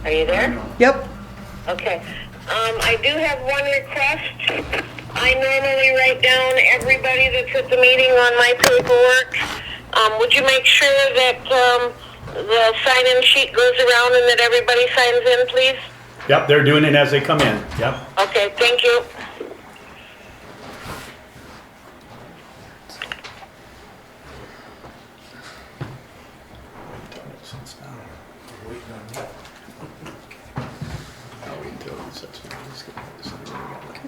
Are you there? Yep. Okay. I do have one request. I normally write down everybody that's at the meeting on my paperwork. Would you make sure that the sign-in sheet goes around and that everybody signs in, please? Yep, they're doing it as they come in. Yep. Okay, thank you. I'll wait until it sets down. Let's get this in. We got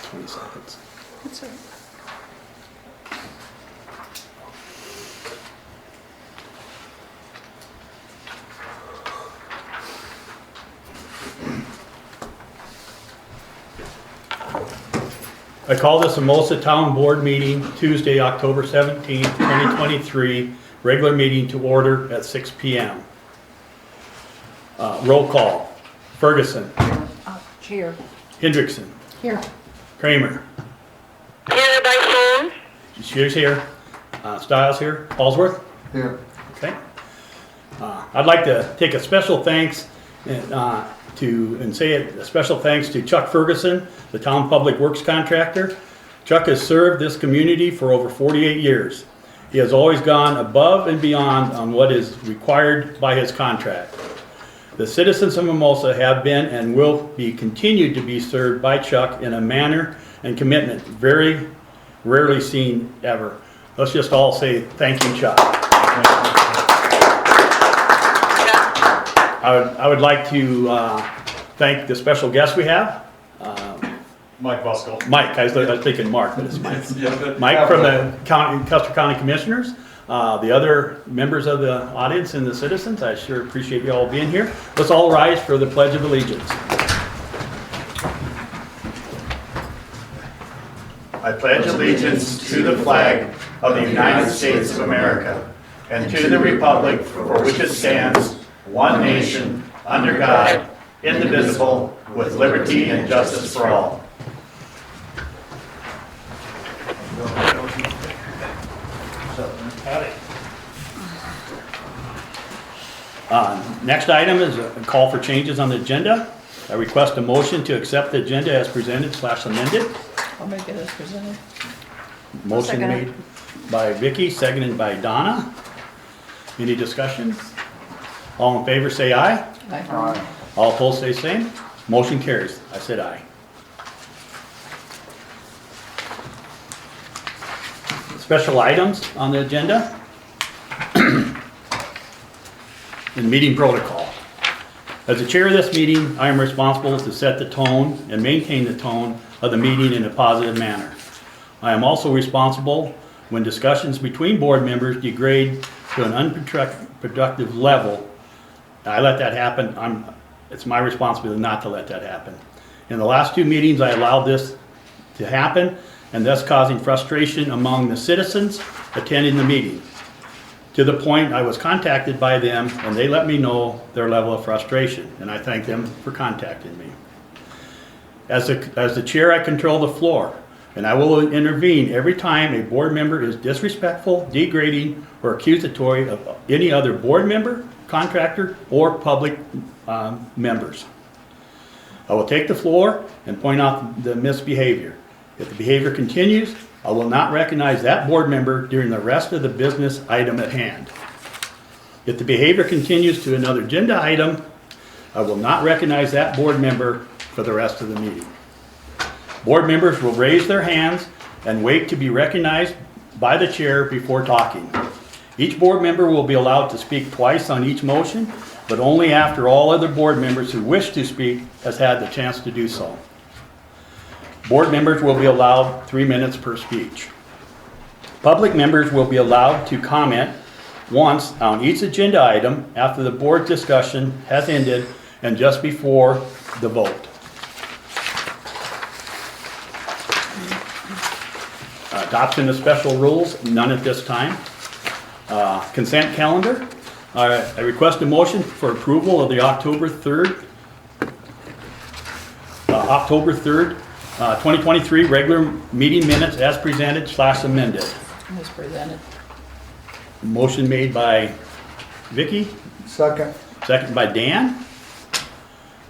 20 seconds. That's all right. I call this Hermosa Town Board meeting Tuesday, October 17th, 2023, regular meeting to order at 6 p.m. Roll call. Ferguson. Here. Hendrickson. Here. Kramer. Here by phone. Shears here. Stiles here. Allsworth. Here. Okay. I'd like to take a special thanks and say a special thanks to Chuck Ferguson, the town public works contractor. Chuck has served this community for over 48 years. He has always gone above and beyond on what is required by his contract. The citizens of Hermosa have been and will be continued to be served by Chuck in a manner and commitment very rarely seen ever. Let's just all say thank you, Chuck. I would like to thank the special guest we have. Mike Buskell. Mike, I was thinking Mark, but it's Mike. Yeah, Mike from the Custer County Commissioners, the other members of the audience and the citizens. I sure appreciate you all being here. Let's all rise for the Pledge of Allegiance. I pledge allegiance to the flag of the United States of America and to the republic for which it stands, one nation, under God, indivisible, with liberty and justice for all. Next item is a call for changes on the agenda. I request a motion to accept the agenda as presented / amended. I'll make it as presented. Motion second it. made by Vicky, seconded by Donna. Any discussion? All in favor say aye. Aye. All opposed say same. Motion carries. I said aye. Special items on the agenda. In meeting protocol. As the chair of this meeting, I am responsible to set the tone and maintain the tone of the meeting in a positive manner. I am also responsible when discussions between board members degrade to an unproductive level. I let that happen. It's my responsibility not to let that happen. In the last two meetings, I allowed this to happen, and thus causing frustration among the citizens attending the meeting. To the point I was contacted by them, and they let me know their level of frustration, and I thank them for contacting me. As the chair, I control the floor, and I will intervene every time a board member is disrespectful, degrading, or accusatory of any other board member, contractor, or public members. I will take the floor and point out the misbehavior. If the behavior continues, I will not recognize that board member during the rest of the business item at hand. If the behavior continues to another agenda item, I will not recognize that board member for the rest of the meeting. Board members will raise their hands and wait to be recognized by the chair before talking. Each board member will be allowed to speak twice on each motion, but only after all other board members who wish to speak has had the chance to do so. Board members will be allowed 3 minutes per speech. Public members will be allowed to comment once on each agenda item after the board discussion has ended and just before the vote. Adoption of special rules, none at this time. Consent calendar. I request a motion for approval of the October 3rd, 2023 regular meeting minutes as presented / amended. As presented. Motion made by Vicky, Second. second by Dan.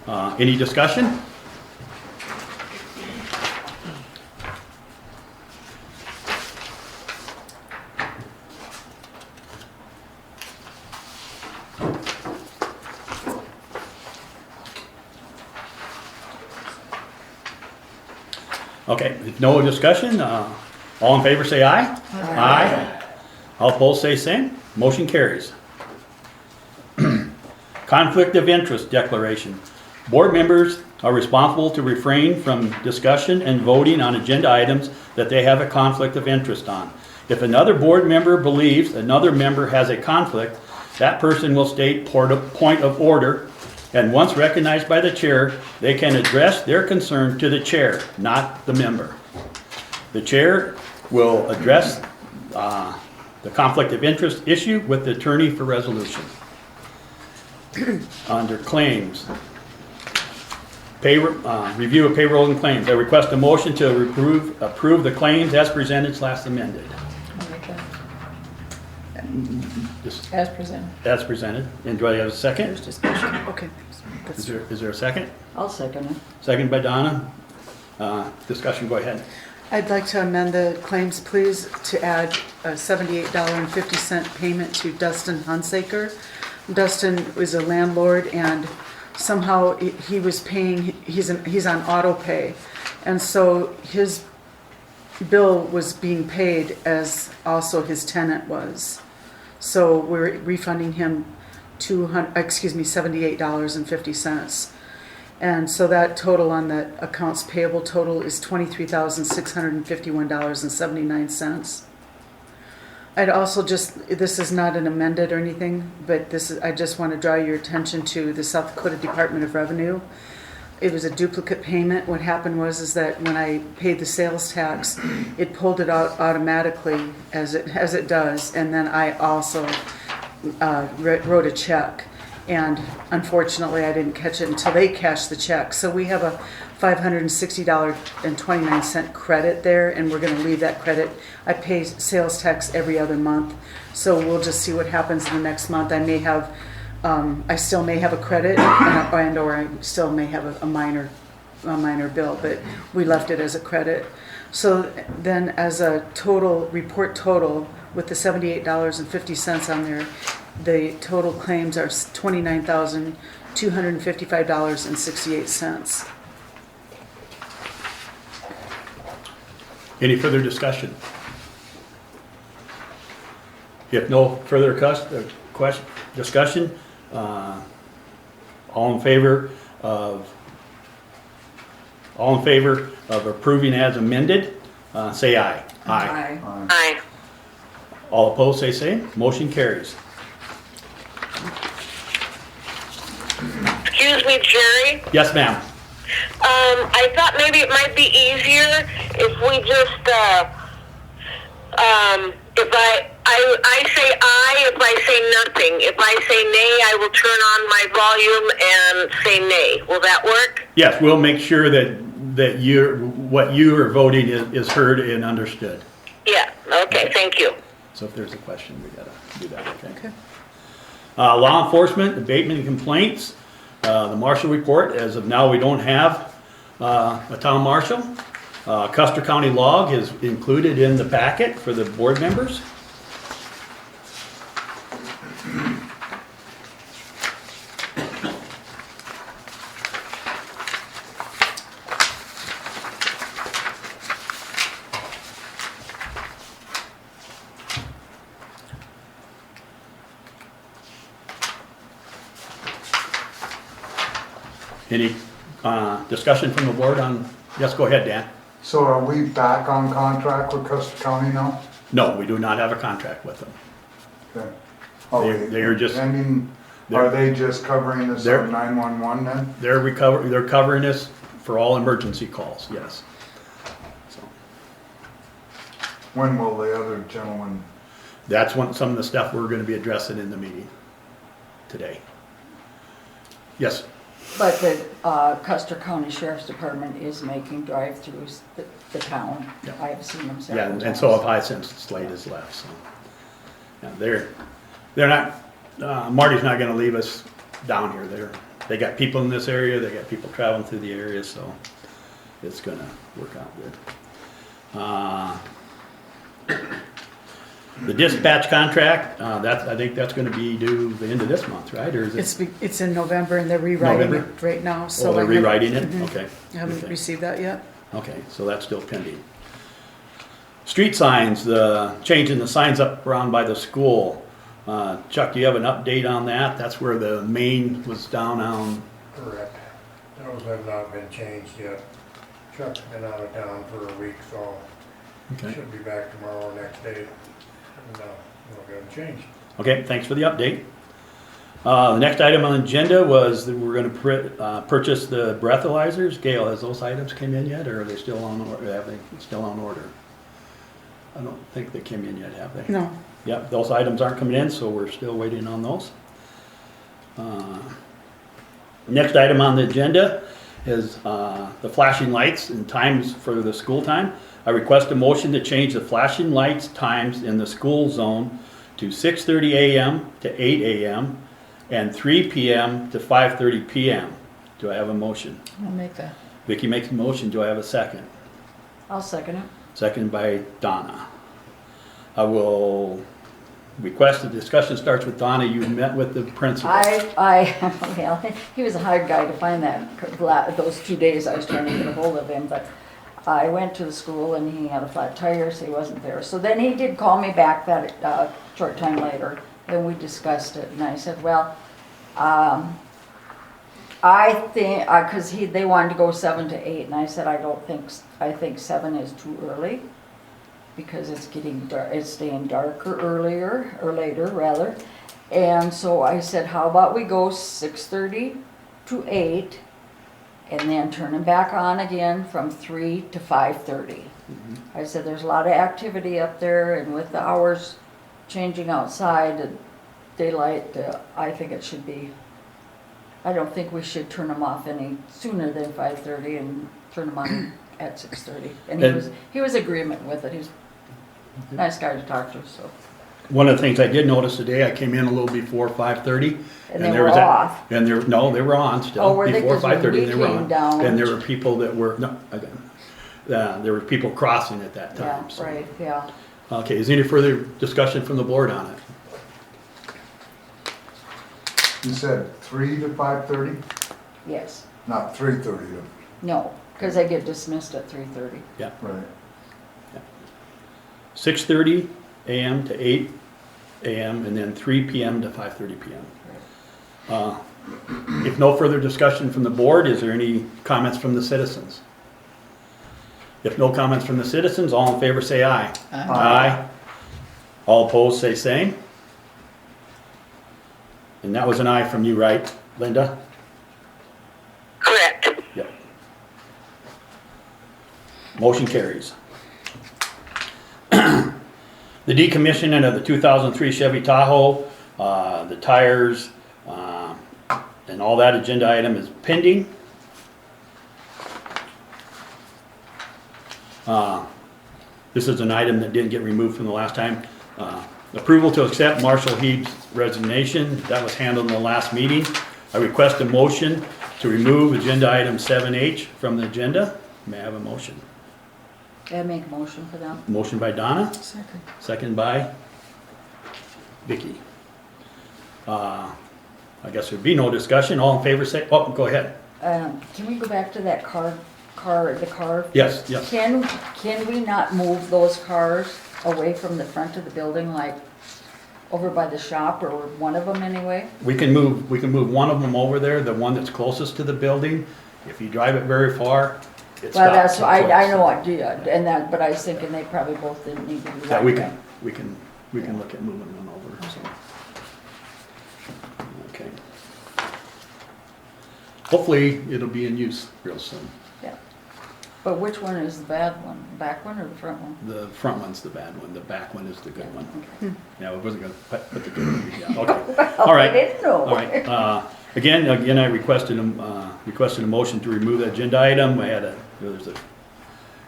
Any discussion? Okay, if no discussion, all in favor say aye. Aye. All opposed say same. Motion carries. Conflict of interest declaration. Board members are responsible to refrain from discussion and voting on agenda items that they have a conflict of interest on. If another board member believes another member has a conflict, that person will state point of order, and once recognized by the chair, they can address their concern to the chair, not the member. The chair will address the conflict of interest issue with the attorney for resolution. Under claims, review of payroll and claims. I request a motion to approve the claims as presented / amended. I'll make that Just as presented. as presented. And do I have a second? There's discussion. Okay. Is there a second? I'll second it. Second by Donna. Discussion, go ahead. I'd like to amend the claims, please, to add a $78.50 payment to Dustin Hunsaker. Dustin is a landlord, and somehow he was paying, he's on auto pay. And so his bill was being paid as also his tenant was. So we're refunding him $78.50. And so that total on the accounts payable total is $23,651.79. I'd also this is not an amended or anything, but I just want to draw your attention to the South Dakota Department of Revenue. It was a duplicate payment. What happened was that when I paid the sales tax, it pulled it out automatically as it does, and then I also wrote a check. And unfortunately, I didn't catch it until they cashed the check. So we have a $560.29 credit there, and we're going to leave that credit. I pay sales tax every other month, so we'll just see what happens in the next month. I still may have a credit, or I still may have a minor bill, but we left it as a credit. So then, as a report total with the $78.50 on there, the total claims are $29,255.68. Any further discussion? If no further discussion, all in favor of approving as amended, say aye. Aye. Aye. All opposed, say same. Motion carries. Excuse me, Jerry. Yes, ma'am. I thought maybe it might be easier if we just, if I say aye if I say nothing. If I say nay, I will turn on my volume and say nay. Will that work? Yes, we'll make sure that what you are voting is heard and understood. Yeah, okay, thank you. So if there's a question, we gotta do that, okay? Law enforcement, abatement and complaints. The marshal report, as of now, we don't have a town marshal. Custer County log is included in the packet for the board members. Any discussion from the board on, yes, go ahead, Dan. So are we back on contract with Custer County now? No, we do not have a contract with them. Okay. Oh, They are just- I mean, are they just covering us They're- on 911 then? They're covering this for all emergency calls, yes. So When will the other gentleman? that's some of the stuff we're gonna be addressing in the meeting today. Yes, But the Custer County Sheriff's Department is making drive-throughs the town. Yeah. I have seen them yeah, several times. and so have I since Slade has left, so. Yeah, they're not, Marty's not gonna leave us down here. they got people in this area, they got people traveling through the area, so it's gonna work out good. The dispatch contract, I think that's gonna be due the end of this month, right, or is it? It's in November and they're rewriting November? it right now, so. Oh, they're I haven't- rewriting it? Mhm. Okay. I haven't Okay. received that yet. Okay, so that's still pending. Street signs, the changing the signs up around by the school. Chuck, do you have an update on that? That's where the main was down on, Correct. Those have not been changed yet. Chuck's been out of town for a week, so okay. should be back tomorrow or next day. And, we'll get them changed. Okay, thanks for the update. The next item on the agenda was that we're gonna purchase the breathalyzers. Gail, has those items came in yet, or are they still on, or have they still on order? I don't think they came in yet, have they? No. Yep, those items aren't coming in, so we're still waiting on those. Next item on the agenda is the flashing lights and times for the school time. I request a motion to change the flashing lights times in the school zone to 6:30 a.m. to 8 a.m. and 3 p.m. to 5:30 p.m. Do I have a motion? I'll make that. Vicky makes a motion, do I have a second? I'll second it. Second by Donna. I will request the discussion starts with Donna. You met with the principal. Well, he was a hard guy to find those 2 days I was trying to get a hold of him, but I went to the school and he had a flat tire, so he wasn't there. So then he did call me back that short time later, and we discussed it, and I said, well, I think, cause they wanted to go 7 to 8, and I said, I think 7 is too early, because it's getting dark, it's staying darker earlier, or later rather. And so I said, how about we go 6:30 to 8, and then turn them back on again from 3 to 5:30. I said, there's a lot of activity up there, and with the hours changing outside, and daylight, I think it should be, I don't think we should turn them off any sooner than 5:30 and turn them on at 6:30. And he was agreement with it. He was a nice guy to talk to, so. One of the things I did notice today, I came in a little before 5:30. And they there were was off. And no, they were on still. Oh, were they? Before 'Cause when 5:30, we they were came on. down- And there were people that were, no, there were people crossing at that time. Yeah, so. right, yeah. Okay, is there any further discussion from the board on it? You said 3 to 5:30, Yes. not 3:30 to, No, because I get dismissed at 3:30. right. 6:30 a.m. to 8 a.m. and then 3 p.m. to 5:30 p.m. If no further discussion from the board, is there any comments from the citizens? If no comments from the citizens, all in favor say aye. Aye. All opposed say same. And that was an aye from you, right, Linda? Correct. Yep. Motion carries. The decommissioning of the 2003 Chevy Tahoe, the tires, and all that agenda item is pending. This is an item that didn't get removed from the last time. Approval to accept Marshall Heeb's resignation, that was handled in the last meeting. I request a motion to remove agenda item 7H from the agenda. May I have a motion? Can I make a motion for that? Motion by Donna, Second. second by Vicky. I guess there'd be no discussion. All in favor say, oh, go ahead. Can we go back to that the car? Yes, yes. Can we not move those cars away from the front of the building, like over by the shop, or one of them anyway? We can move one of them over there, the one that's closest to the building. If you drive it very far, it stops. Well, that's, at I twice. know I did, and that, but I was thinking they probably both didn't need to be Yeah, that we way. can look at moving them over, so. Okay. Hopefully, it'll be in use real soon. Yeah. But which one is the bad one? The back one or the front one? The front one's the bad one, the back one is the good one. Okay. Yeah, I wasn't gonna put the good one, yeah, okay. All right. I didn't know. All right, again, I requested a motion to remove the agenda item. There's a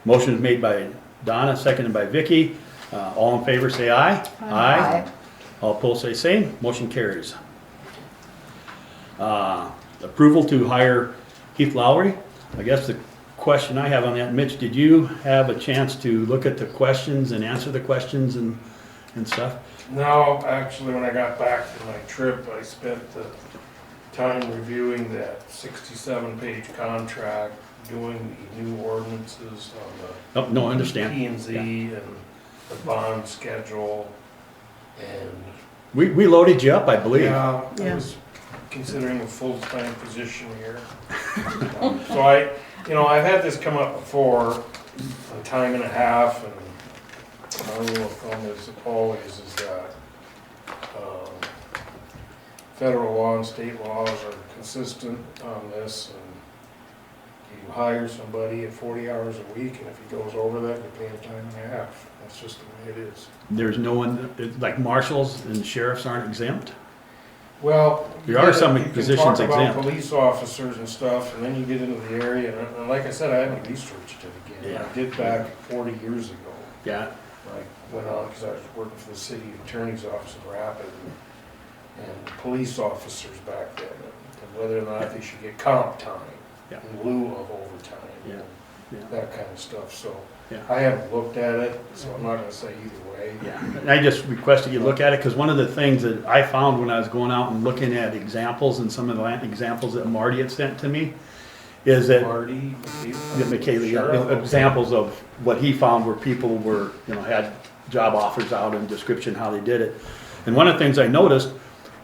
motion made by Donna, seconded by Vicky. All in favor, say aye. Aye. All opposed, say same. Motion carries. approval to hire Keith Lowry. I guess the question I have on that, Mitch, did you have a chance to look at the questions and answer the questions and stuff? No, actually, when I got back from my trip, I spent the time reviewing that 67-page contract, doing the new ordinances on Oh, no, I the understand. P and Z Yeah. and the bond schedule. And We loaded you up, I believe. yeah, I Yeah. was considering a full-time position here. So I've had this come up before, a time and a half, and my rule of thumb is always is that federal law and state laws are consistent on this, and you hire somebody at 40 hours a week, and if he goes over that, you pay him time and a half. That's just the way it is. There's no one, like marshals and sheriffs aren't exempt? Well, There are some you can positions talk about exempt. police officers and stuff, and then you get into the area, and like I said, I haven't researched it again. Yeah. I did back 40 years ago. Yeah, I went on because I was working for the city attorney's office in Rapid, and police officers back then, and whether or not they should get comp time Yeah. in lieu of overtime, Yeah. Yeah. that kind of stuff. So Yeah. I haven't looked at it, so I'm not going to say either way. yeah. And I just requested you look at it, because one of the things that I found when I was going out and looking at examples and some of the examples that Marty had sent to me, is that Marty, Michaela, Sheriff. examples of what he found where people were, had job offers out and description how they did it. And one of the things I noticed,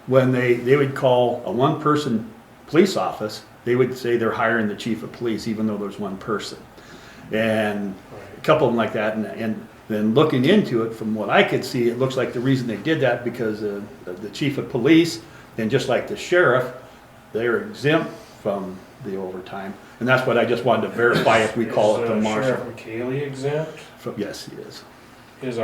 when they would call a one-person police office, they would say they're hiring the chief of police, even though there's one person. And a couple of them like that, and then looking into it, from what I could see, it looks like the reason they did that because the chief of police, and just like the sheriff, they're exempt from the overtime. And that's what I just wanted to verify if we call it the Is marshal. Sheriff McKaylee exempt? Yes, he is. His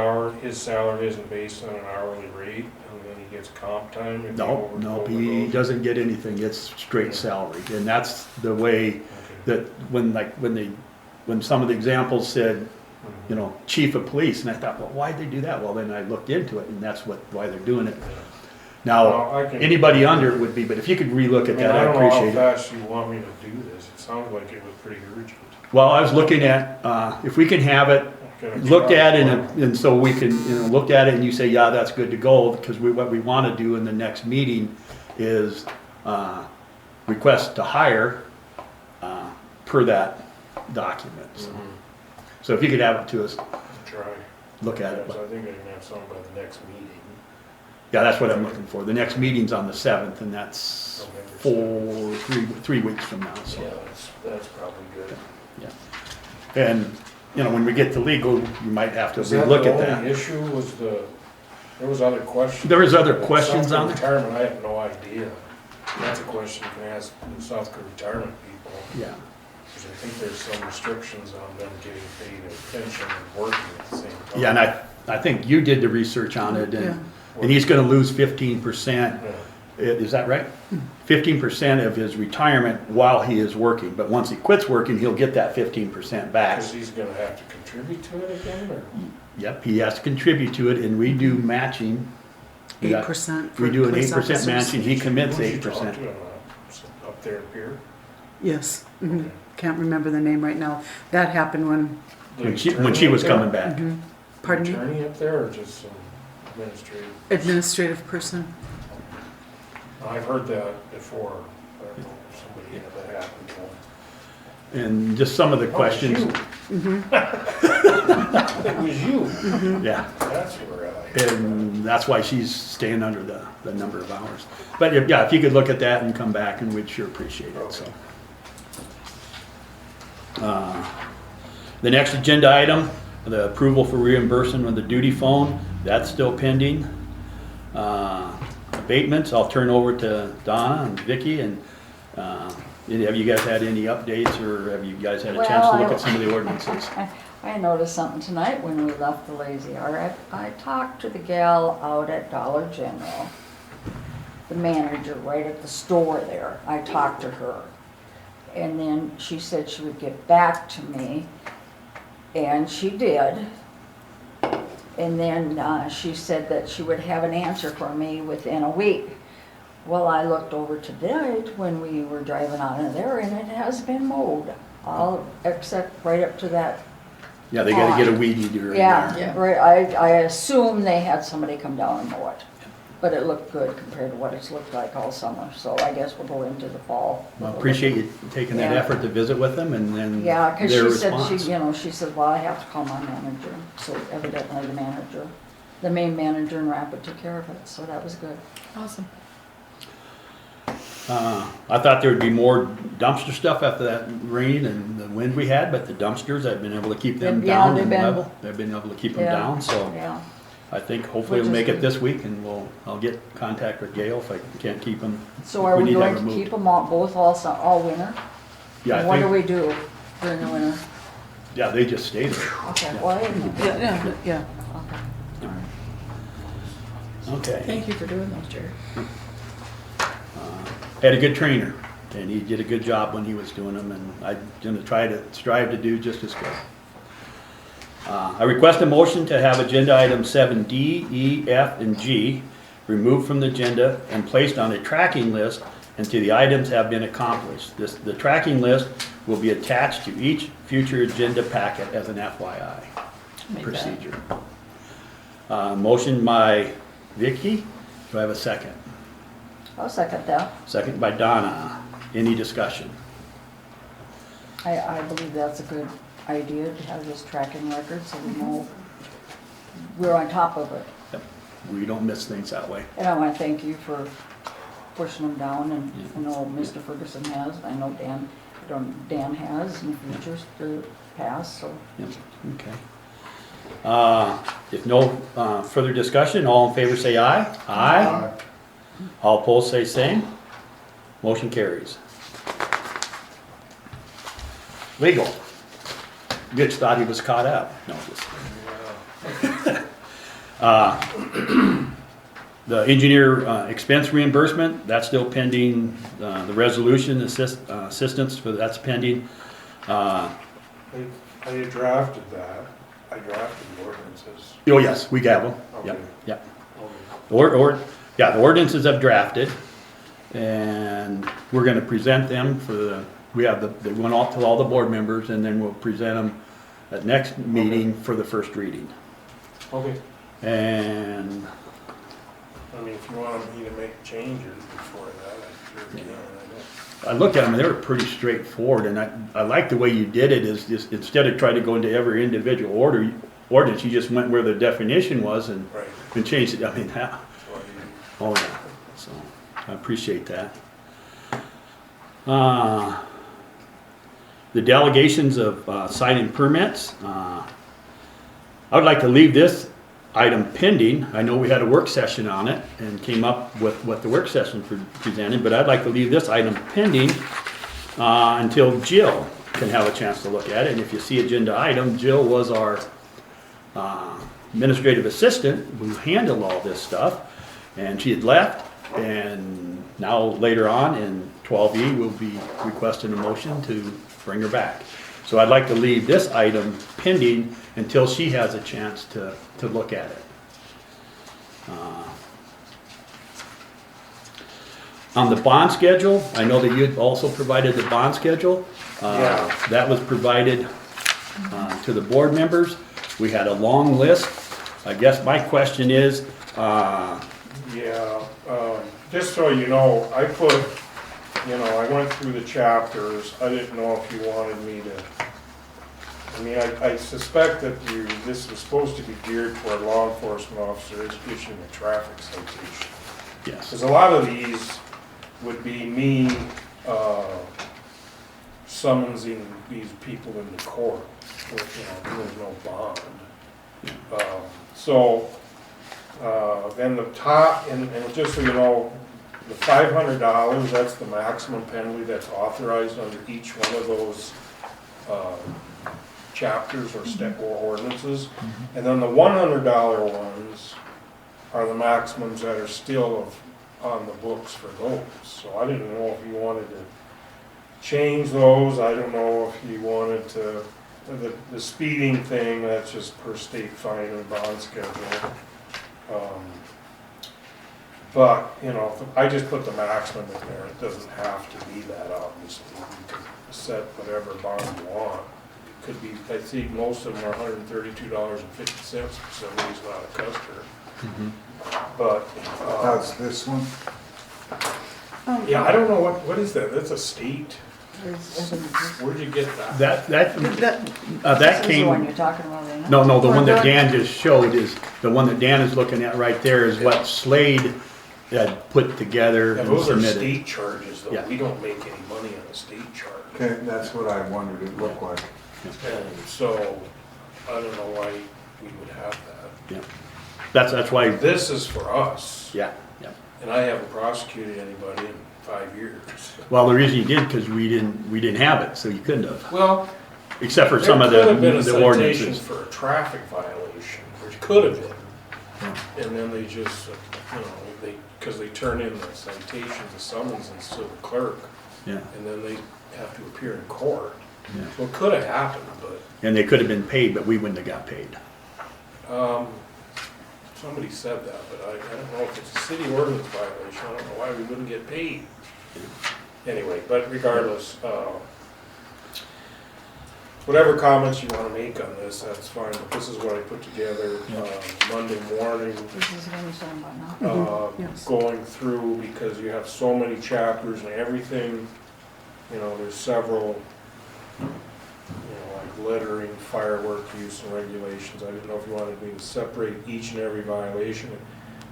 salary isn't based on an hourly rate, and then he gets comp time? if he No, he overgoes? doesn't get anything. It's straight salary. And that's the way Okay. that when some of the examples said, chief of police, and I thought, well, why'd they do that? Well, then I looked into it, and that's why they're doing it. Well, Now, I can- anybody under it would be, but if you could relook at that, I I don't know appreciate how it. fast you want me to do this. It sounded like it was pretty urgent. Well, I was looking at, if we can have it Can I looked try? at and so we can, look at it and you say, yeah, that's good to go, because what we want to do in the next meeting is request to hire per that document. So if you could have it to us, Try. look at it. Yes, I think I can have some by the next meeting. Yeah, that's what I'm looking for. The next meeting's on the 7th, and that's three weeks from now, so. Yeah, that's probably good. Yeah. And, when we get to legal, you might have to Is that relook the at only that. issue was there was other questions? There was other The questions South on Dakota there? Retirement, I have no idea. That's a question you can ask the South Dakota retirement people. Yeah. Because I think there's some restrictions on them getting paid a pension and working at the same time. Yeah, and I think you did the research on it, Yeah. and he's gonna lose 15%. Yeah. Is that right? 15% of his retirement while he is working, but once he quits working, he'll get that 15% back. Because he's gonna have to contribute to it again, or? Yep, he has to contribute to it, and we do matching. We got- 8%. We do an for police 8% officers. matching, he commits Who'd you talk 8%. to up there up here? Yes. Can't remember the name right now. That happened when, When she was coming back. pardon me, Attorney up there, or just some administrative? administrative person. I've heard that before. I don't know if somebody had that happen to them. And just some of the questions, It was you. yeah. That's where I. And that's why she's staying under the number of hours. But yeah, if you could look at that and come back, and we'd sure appreciate it, so. The next agenda item, the approval for reimbursement of the duty phone, that's still pending. Abatements, I'll turn over to Donna and Vicky, and have you guys had any updates, or have you guys had a chance to look at some of the ordinances? I noticed something tonight when we left the Lazy Hour. I talked to the gal out at Dollar General, the manager right at the store there. I talked to her. And then she said she would get back to me, and she did. And then she said that she would have an answer for me within a week. Well, I looked over tonight when we were driving out of there and it has been mowed, all except right up to that. Yeah, they gotta get a weed eater in Yeah, there. Yeah. right, I assume they had somebody come down and mow it. But it looked good compared to what it's looked like all summer, so I guess we'll go into the fall. Well, appreciate you taking that Yeah. effort to visit with them and then Yeah, cause their she said, response. she said, well, I have to call my manager, so evidently the main manager in Rapid took care of it, so that was good. Awesome. I thought there would be more dumpster stuff after that rain and the wind we had, but the dumpsters, I've been able to keep them Yeah, down they've and been- level. I've been able to keep them Yeah, down, so Yeah, I think hopefully Which we'll is make it good. this week and I'll get contact with Gail if I can't keep them. so are we need going that to removed. keep them all winter? Yeah, And what do I we think, do during the winter? yeah, they just stay there. Okay, well, I didn't know. Yeah, yeah. Okay. Okay. Thank you for doing those, Jerry. Had a good trainer and he did a good job when he was doing them and I'm gonna strive to do just as good. I request a motion to have agenda items 7D, E, F, and G removed from the agenda and placed on a tracking list until the items have been accomplished. The tracking list will be attached to each future agenda packet as an FYI Make that. procedure. Motion by Vicky. Do I have a second? I'll second that. Second by Donna. Any discussion? I believe that's a good idea to have this tracking record so we know we're on top of it. Yep. We don't miss things that way. And I want to thank you for pushing them down, and Yeah. I know Mr. Ferguson has, I know Dan has in futures to pass, so. Yep, okay. If no further discussion, all in favor say aye. Aye. All opposed say same. Motion carries. Legal. Mitch thought he was caught up. No, just. The engineer expense reimbursement, that's still pending. The resolution assistance for that's pending. I drafted that. I drafted the ordinances. Oh, yes, we got them. Yep, Okay. yep. Okay. The ordinances have drafted, and we're gonna present them they went out to all the board members, and then we'll present them at next meeting for the first reading. Okay. And, I mean, if you want me to make changes before that, I sure can. I looked at them, and they were pretty straightforward, and I like the way you did it, is just, instead of trying to go into every individual ordinance, you just went where the definition was and Right. changed it, I mean, That's why you- oh yeah, so, I appreciate that. The delegations of signing permits, I would like to leave this item pending. I know we had a work session on it and came up with what the work session presented, but I'd like to leave this item pending until Jill can have a chance to look at it. And if you see agenda item, Jill was our administrative assistant who handled all this stuff, and she had left, and now later on in 12E, we'll be requesting a motion to bring her back. So I'd like to leave this item pending until she has a chance to look at it. On the bond schedule, I know that you had also provided the bond schedule. Yeah. That was provided to the board members. We had a long list. I guess my question is, Yeah, just so you know, I went through the chapters. I didn't know if you wanted me to, I mean, I suspect that this was supposed to be geared toward law enforcement officers issuing a traffic citation. yes, Because a lot of these would be me summonsing these people into court with, there's no bond. Then the top, and just so you know, the $500, that's the maximum penalty that's authorized under each one of those chapters or step or ordinances. And then the $100 ones are the maximums that are still on the books for those. So I didn't know if you wanted to change those. I don't know if you wanted to, the speeding thing, that's just per state fine and bond schedule. But, you know, I just put the maximum in there, it doesn't have to be that, obviously. You can set whatever bond you want. It could be, I see most of them are $132.50 for somebody's not a customer. But, That's this one? yeah, I don't know, what is that? That's a state? Where'd you get that? That This is the one came, you're talking about, isn't it? no, the one that Dan just showed is, the one that Dan is looking at right there is what Slade had put together Yeah, and those are submitted. state charges, though. Yeah. We don't make any money on a state charge. Okay, that's what I wondered it looked like. And so, I don't know why we would have that. Yeah. That's why, This is for us, yeah, yeah. and I haven't prosecuted anybody in 5 years. Well, the reason you did, because we didn't have it, so you couldn't have, Well, except for there some of could have been a the citation ordinances. for a traffic violation, which could have been. And then they just, you know, because they turn in the citations, the summonses to the clerk, Yeah, and then they have to appear in court. yeah. So it could have happened, but And they could have been paid, but we wouldn't have got paid. somebody said that, but I don't know if it's a city ordinance violation, I don't know why we wouldn't get paid. Anyway, but regardless, whatever comments you wanna make on this, that's fine, but this is what I put together, Monday morning, This is what he's talking about now. Yes. going through, because you have so many chapters and everything, you know, there's several, you know, like littering, firework use and regulations. I didn't know if you wanted me to separate each and every violation.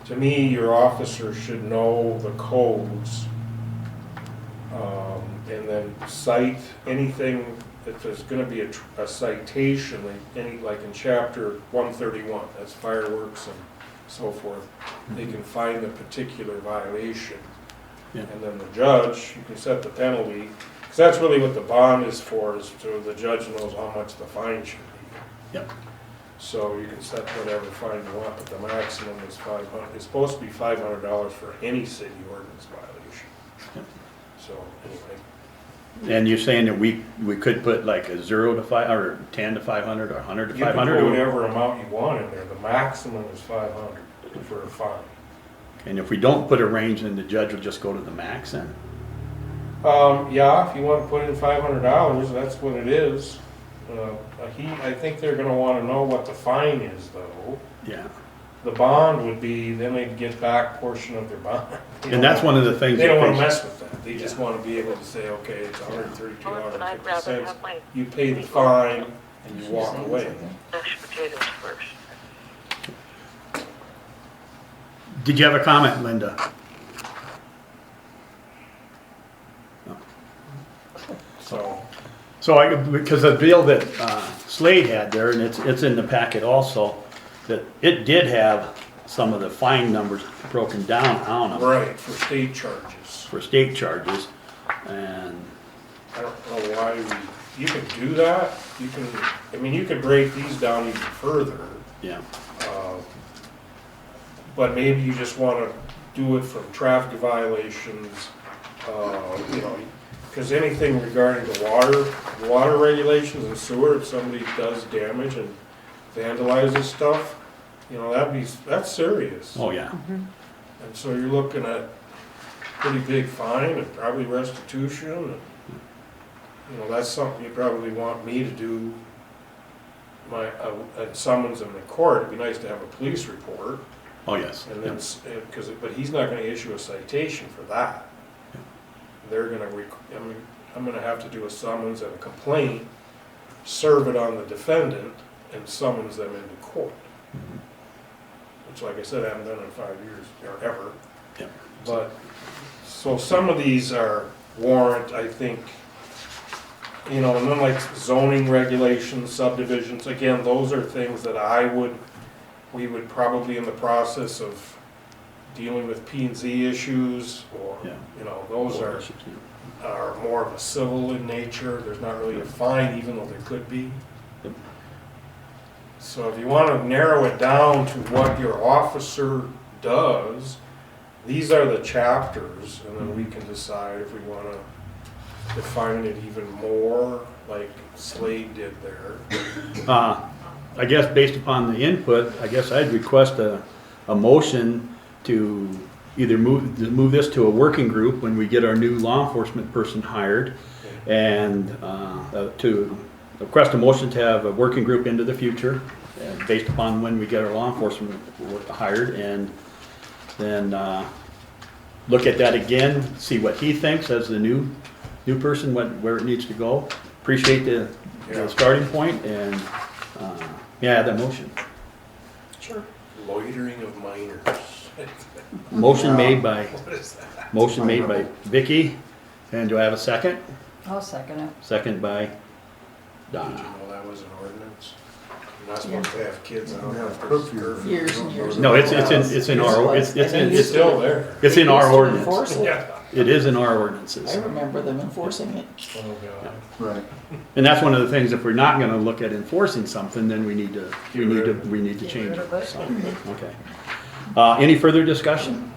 To me, your officer should know the codes, and then cite anything, if there's gonna be a citation, like in chapter 131, that's fireworks and so forth, they can find the particular violation. Yeah. And then the judge, you can set the penalty, because that's really what the bond is for, is so the judge knows how much the fine should be. Yep. So you can set whatever fine you want, but the maximum is 500, it's supposed to be $500 for any city ordinance violation. Yep. So, anyway, And you're saying that we could put like a 0 to 5, or 10 to 500, or 100 to you can 500? put whatever amount you want in there, the maximum is 500 for a fine. And if we don't put a range, then the judge will just go to the max then? Yeah, if you want to put in $500, that's what it is. I think they're gonna wanna know what the fine is, though. Yeah. The bond would be, then they'd get back portion of their bond. And that's one of the things. They don't that wanna they- mess with that, they just Yeah. wanna be able to say, okay, it's But I'd rather $132.50. have my You pay the fine and you walk away. mashed potatoes first. Did you have a comment, Linda? So, Because the bill that Slade had there, and it's in the packet also, that it did have some of the fine numbers broken down on them right, for state charges. for state charges, and I don't know why you can do that, you can break these down even further. yeah, But maybe you just wanna do it from traffic violations, because anything regarding the water regulations and sewer, if somebody does damage and vandalizes stuff, that's serious. oh yeah, And so you're looking at pretty big fine and probably restitution, and, that's something you probably want me to do, a summons in the court. It'd be nice to have a police report. oh yes. And then, but he's not gonna issue a citation for that. They're gonna, I'm gonna have to do a summons and a complaint, serve it on the defendant, and summons them into court. Which, like I said, I haven't done in 5 years, or ever. Yeah. But, so some of these are warrant, I think, and then like zoning regulations, subdivisions, again, those are things that we would probably in the process of dealing with P&Z issues, or, Yeah. those are more of a civil in nature. There's not really a fine, even though there could be. Yep. So if you want to narrow it down to what your officer does, these are the chapters, and then we can decide if we want to define it even more, like Slade did there. I guess based upon the input, I guess I'd request a motion to either move this to a working group when we get our new law enforcement person hired, and to request a motion to have a working group into the future, based upon when we get our law enforcement hired, and then look at that again, see what he thinks as the new person, where it needs to go. Appreciate the starting point, and that motion. Sure. Loitering of minors. Motion made by What is that? Motion made by Vicky, and do I have a second? I'll second it. Second by Did you Donna. know that was an ordinance? You're not supposed to have kids out Yeah, after curfew. curfew. Years and years. No, it's in our, it's It's still there. it's in our ordinance. Enforce it. Yeah. It is in our I ordinances. remember them enforcing it. Oh, God. Right. And that's one of the things, if we're not gonna look at enforcing something, then we need to change rid it. of it. So, okay. Any further discussion?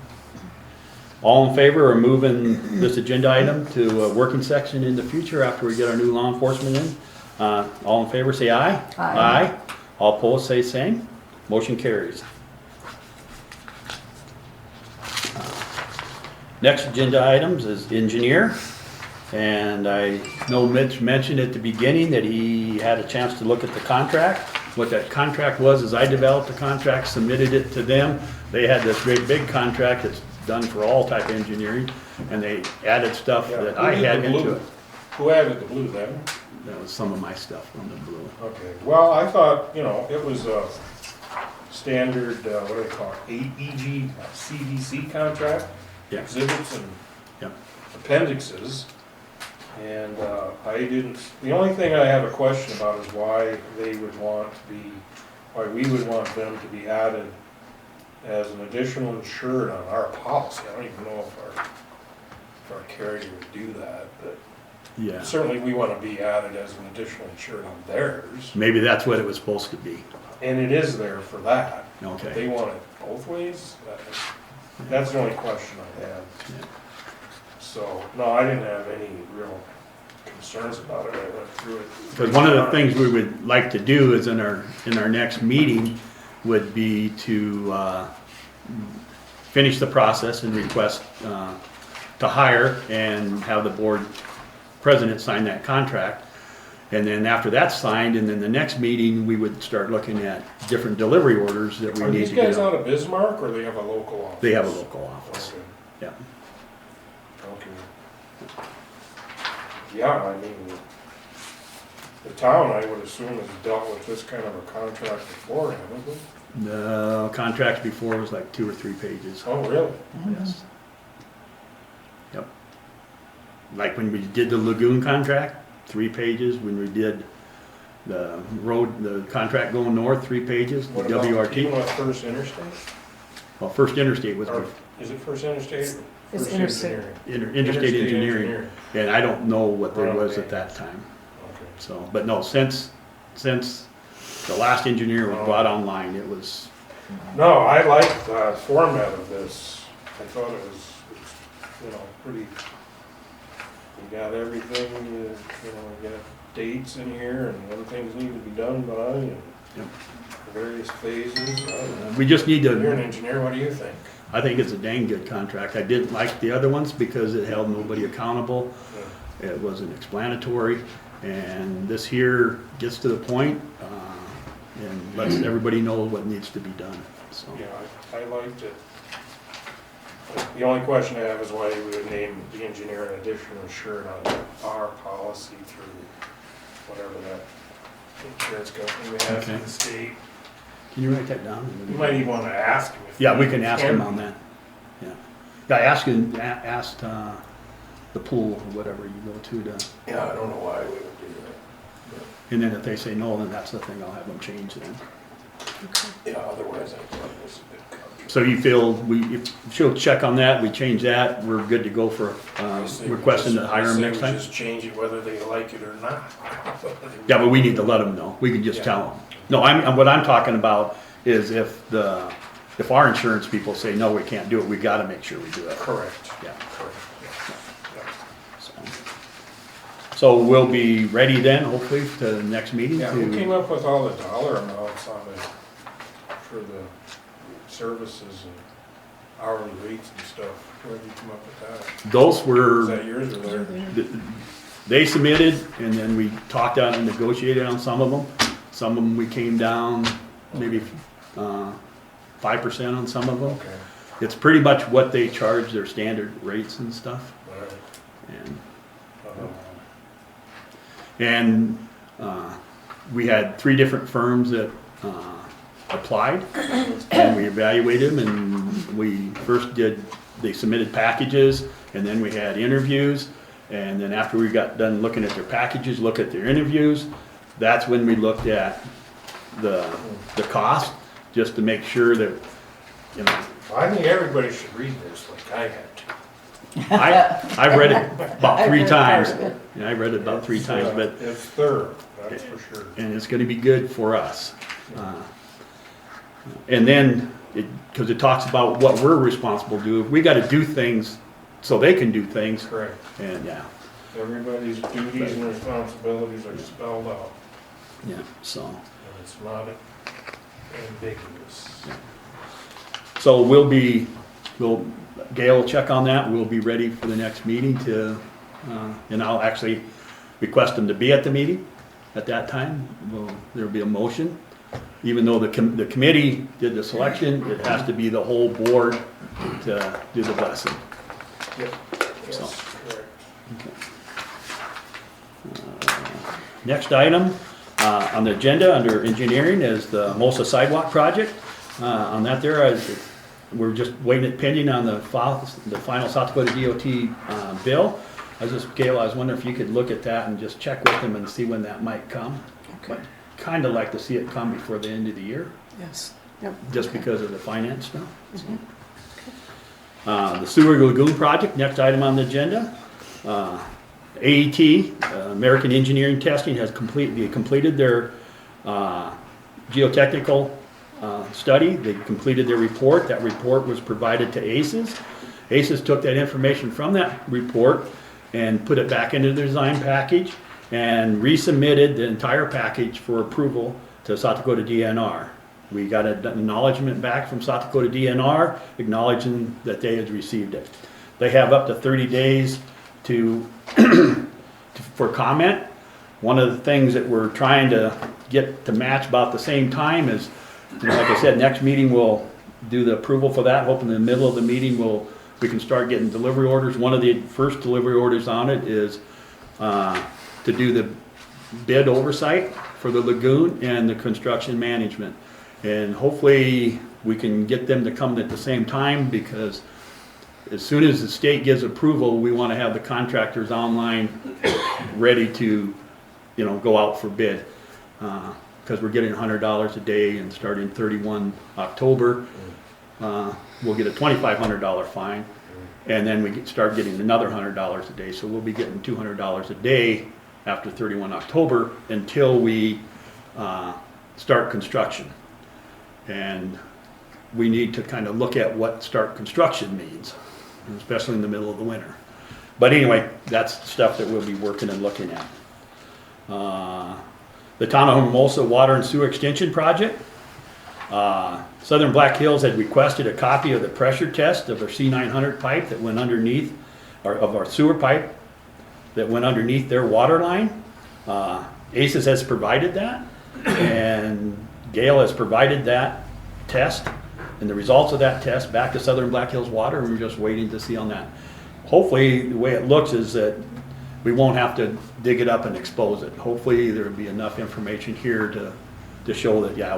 All in favor of moving this agenda item to a working section in the future after we get our new law enforcement in? All in favor, say aye. Aye. All opposed, say same. Motion carries. Next agenda items is engineer. And I know Mitch mentioned at the beginning that he had a chance to look at the contract. What that contract was is I developed the contract, submitted it to them. They had this great big contract that's done for all type of engineering, and they added stuff Yeah. that Who I did had the into blue? it. Who added the blue then? That was some of my stuff on the blue. Okay, well, I thought, it was a standard, what do they call it, EG CDC contract? Yeah. Exhibits and Yep. appendixes. And the only thing I have a question about is why we would want them to be added as an additional insured on our policy. I don't even know if our carrier would do that, but Yeah. certainly we want to be added as an additional insured on theirs. Maybe that's what it was supposed to be. And it is there for that. Okay. They want it both ways? That's the only question I have. Yeah. So, no, I didn't have any real concerns about it. I went through it. Because one of the things we would like to do is in our next meeting would be to finish the process and request to hire and have the board president sign that contract. And then after that's signed, and then the next meeting, we would start looking at different delivery orders that we Are need these to get guys on. out of Bismarck or they have a local office? They have a local office. Okay, Yeah. okay. Yeah, I mean, the town, I would assume, has dealt with this kind of a contract before, haven't they? The contract before was like 2 or 3 pages. Oh, really? Yes. Yep. Like when we did the lagoon contract, 3 pages. When we did the road, the contract going north, 3 pages. The What about WRT. even with First Interstate? Well, First Interstate was Or is it First Interstate? It's First Interstate. Engineering. interstate engineering. And I don't know what there was Okay. at that time. Okay. So, but no, since the last engineer was brought online, it was, No, I like the format of this. I thought it was, pretty, we got everything, we got dates in here and when things need to be done by and Yep. various phases. we just need You're an to, engineer, what do you think? I think it's a dang good contract. I didn't like the other ones because it held nobody accountable. It wasn't explanatory, and this here gets to the point, and lets everybody know what needs to be done, so. Yeah, I liked it. The only question I have is why we would name the engineer an additional insured on our policy through whatever that insurance company we have in Okay. the state. Can you write that down? You might even want to ask him if. Yeah, we can ask him on that, yeah. I asked, the pool or whatever you go to, Yeah, I don't know why we would do that. and then if they say no, then that's the thing, I'll have them change then. Yeah, otherwise I thought it was a bit complicated. So you feel, if she'll check on that, we change that, we're good to go for, requesting to hire him next time? Just change it whether they like it or not. Yeah, but we need to let them know. We can just Yeah. tell them. No, what I'm talking about is if our insurance people say, no, we can't do it, we gotta make sure we do it. Correct. Yeah. Correct, yeah. So we'll be ready then, hopefully, to the next meeting Yeah, who came to, up with all the dollar amounts on for the services and hourly rates and stuff? Where did you come up with that? Those Is were, that yours or theirs? they submitted, and then we talked out and negotiated on some of them. Some of them we came down maybe 5% on some of them. Okay, It's pretty much what they charge, their standard rates and stuff. all right. And we had 3 different firms that applied, and we evaluated them, and we first they submitted packages, and then we had interviews, and then after we got done looking at their packages, look at their interviews, that's when we looked at the cost, just to make sure that, you know, I think everybody should read this like I had to. I've read it about I've 3 read part times. of it. Yeah, I read it about 3 times, but, It's thorough, that's for sure. and it's gonna be good for us. And then, because it talks about what we're responsible to do, we gotta do things so they can do things, Correct. and yeah, Everybody's duties and responsibilities are spelled out, yeah, so. and it's not ambiguous. So Gail will check on that, we'll be ready for the next meeting to, and I'll actually request them to be at the meeting at that time. There'll be a motion. Even though the committee did the selection, it has to be the whole board to do the blessing. Yep, So. yes, correct. Next item on the agenda under engineering is the Hermosa sidewalk project. On that there, we're just waiting pending on the final South Dakota DOT bill. Gail, I was wondering if you could look at that and just check with them and see when that might come. Okay. Kind of like to see it come before the end of the year, Yes. Yep. just Okay. because of the finance stuff. Mhm. The sewer lagoon project, next item on the agenda. AET, American Engineering Testing, has completed their geotechnical study. They completed their report. That report was provided to ACES. ACES took that information from that report and put it back into the design package and resubmitted the entire package for approval to South Dakota DNR. We got an acknowledgement back from South Dakota DNR acknowledging that they had received it. They have up to 30 days for comment. One of the things that we're trying to get to match about the same time is, you know, like I said, next meeting we'll do the approval for that. Hoping in the middle of the meeting we can start getting delivery orders. One of the first delivery orders on it is to do the bid oversight for the lagoon and the construction management. And hopefully we can get them to come at the same time, because as soon as the state gives approval, we want to have the contractors online ready to, you know, go out for bid. Because we're getting $100 a day, and starting 31 October, we'll get a $2,500 fine. And then we start getting another $100 a day. So we'll be getting $200 a day after 31 October until we start construction. And we need to kind of look at what start construction means, especially in the middle of the winter. But anyway, that's stuff that we'll be working and looking at. The Town of Hermosa Water and Sewer Extension Project. Southern Black Hills had requested a copy of the pressure test of our C900 pipe that went underneath, or of our sewer pipe that went underneath their water line. ACES has provided that, and Gail has provided that test and the results of that test back to Southern Black Hills Water, and we're just waiting to see on that. Hopefully, the way it looks is that we won't have to dig it up and expose it. Hopefully, there'll be enough information here to show that, yeah,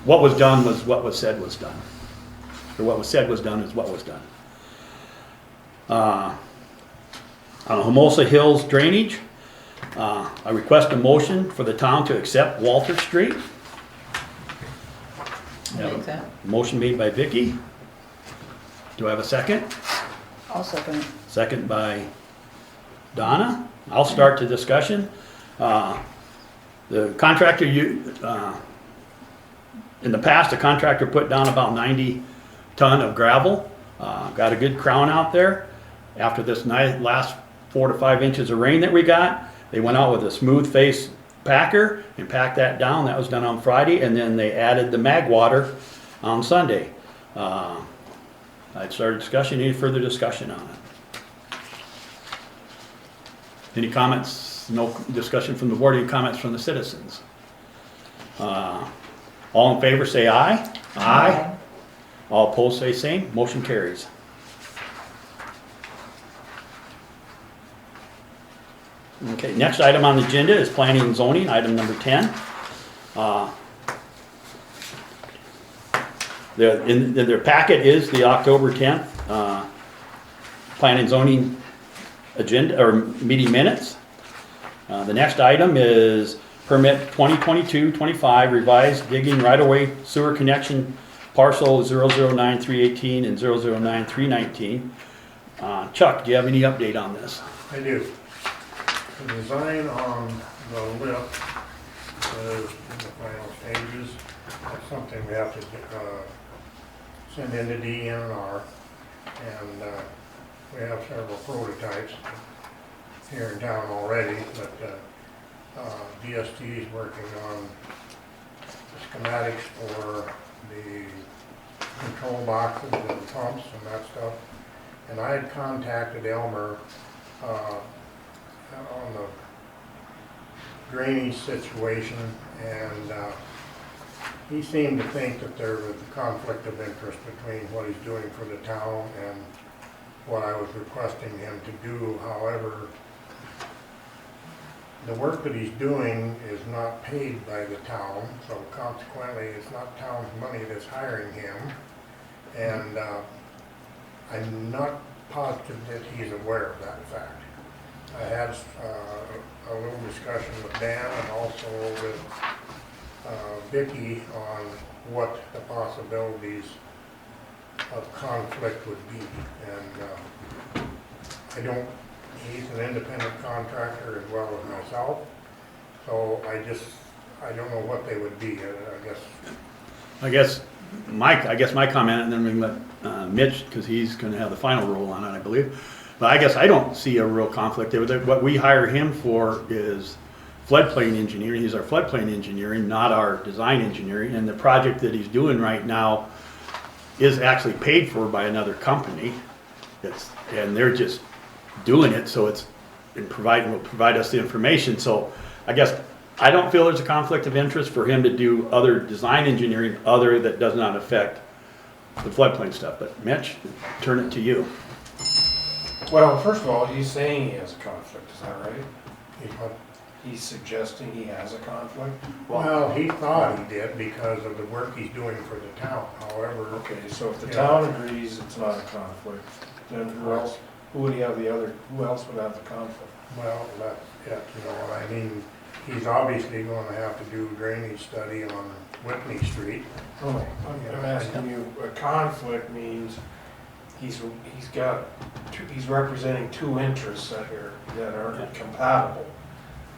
what was done was what was said was done. Or what was said was done is what was done. On Hermosa Hills drainage, I request a motion for the town to accept Walter Street. I like that. Motion made by Vicky. Do I have a second? I'll second it. Second by Donna. I'll start the discussion. The contractor, in the past, the contractor put down about 90 ton of gravel. Got a good crown out there. After this last 4 to 5 inches of rain that we got, they went out with a smooth face packer and packed that down. That was done on Friday, and then they added the mag water on Sunday. I'd start a discussion. Any further discussion on it? Any comments? No discussion from the board. Any comments from the citizens? All in favor say aye. Aye. All opposed say same. Motion carries. Okay, next item on the agenda is planning and zoning, item number 10. In their packet is the October 10th planning and zoning agenda, or meeting minutes. The next item is permit 2022-25 revised digging right-of-way sewer connection parcel 009318 and 009319. Chuck, do you have any update on this? I do. The design on the lip is in the final stages. That's something we have to send into DNR, and we have several prototypes here in town already, but DST is working on the schematics for the control boxes and pumps and that stuff. And I had contacted Elmer on the drainage situation, and he seemed to think that there was a conflict of interest between what he's doing for the town and what I was requesting him to do. However, the work that he's doing is not paid by the town, so consequently it's not town's money that's hiring him. And I'm not positive that he's aware of that fact. I had a little discussion with Dan and also with Vicki on what the possibilities of conflict would be. And he's an independent contractor as well as myself, so I don't know what they would be, I guess. I guess my comment, and then we can let Mitch, because he's going to have the final rule on it, I believe. But I guess I don't see a real conflict there. What we hire him for is floodplain engineering. He's our floodplain engineering, not our design engineering. And the project that he's doing right now is actually paid for by another company. And they're just doing it, so will provide us the information. So I guess I don't feel there's a conflict of interest for him to do other design engineering that does not affect the floodplain stuff. But Mitch, turn it to you. Well, first of all, he's saying he has a conflict, is that right? He's suggesting he has a conflict? Well, he thought he did because of the work he's doing for the town, however. Okay, so if the town agrees it's not a conflict, then who else would have the conflict? Well, that's it, you know what I mean? He's obviously going to have to do a drainage study on Whitney Street. Oh, I'm asking you, a conflict means he's representing two interests that aren't compatible.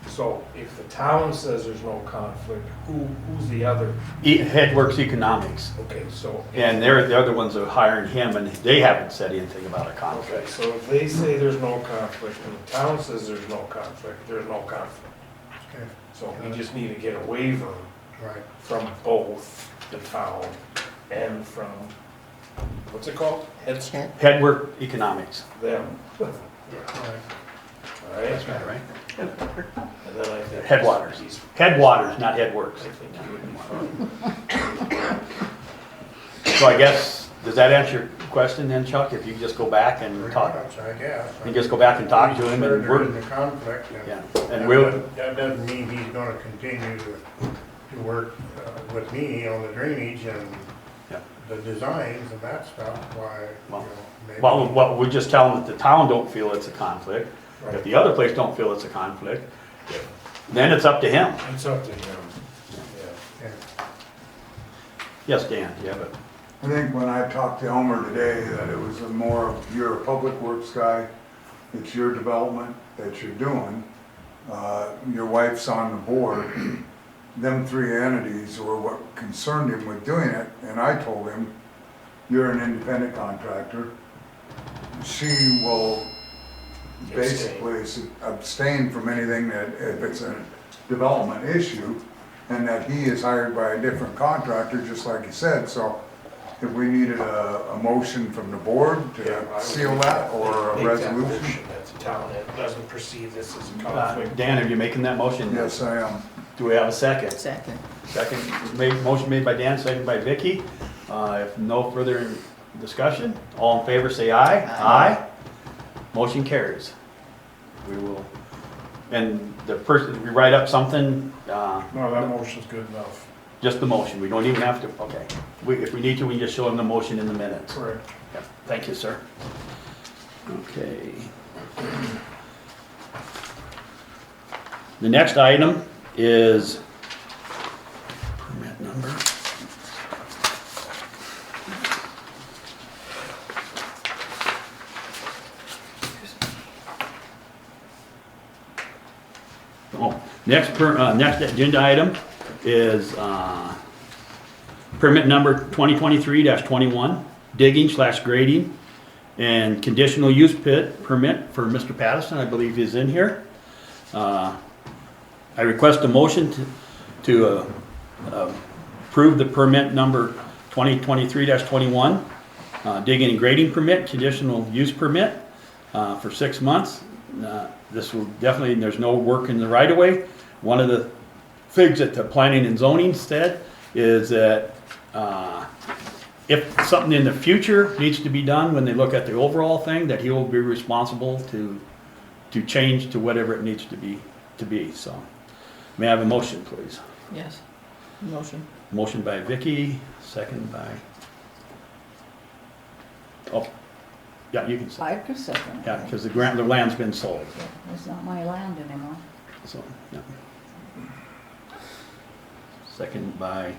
So if the town says there's no conflict, who's the other? Headworks Economics. Okay, so. And they're the other ones that are hiring him, and they haven't said anything about a conflict. Okay, so if they say there's no conflict and the town says there's no conflict, there's no conflict. Okay. So we just need to get a waiver from both the town and from, what's it called? Headwork Economics. Them. All right. That's right? And then I think. Headwaters. Headwaters, not Headworks. I think he would be fine. So I guess, does that answer your question then, Chuck? If you just go back and talk? I guess. You just go back and talk to him and There is a conflict. That doesn't mean he's gonna continue to work with me on the drainage and the designs and that stuff, why, maybe. Well, we just tell them that the town don't feel it's a conflict. Right. If the other place don't feel it's a conflict, then it's up to him. It's up to him, yeah. Yes, Dan, do you have it? I think when I talked to Elmer today, that it was more of, you're a public works guy, it's your development that you're doing, your wife's on the board, them three entities were what concerned him with doing it, and I told him, you're an independent contractor, she will basically abstain from anything that, if it's a development issue, and that he is hired by a different contractor, just like you said, so if we needed a motion from the board Yeah, I to would seal that, or a make that resolution? motion That the town doesn't perceive this as a conflict. Dan, are you making that motion? Yes, I am. Do we have a second? Second. Motion made by Dan, second by Vicky. If no further discussion, all in favor say aye. Aye. Motion carries. We will, and the person, we write up something, No, that motion's good enough. just the motion, we don't even have to, okay. If we need to, we can just show them the motion in the minutes. Correct. Yep. Thank you, sir. Okay. The next item is permit number. Oh, next agenda item is permit number 2023-21, digging/grading and conditional use pit permit for Mr. Patterson, I believe he's in here. I request a motion to approve the permit number 2023-21, digging and grading permit, conditional use permit for 6 months. This will definitely, there's no work in the right of way. One of the things that the planning and zoning said is that if something in the future needs to be done when they look at the overall thing, that he will be responsible to change to whatever it needs to be. So, may I have a motion, please? Yes. Motion. Motion by Vicky, second by. Oh, yeah, you can say. I could second it. Yeah, because the land's been sold. It's not my land anymore. So, yeah. Second by.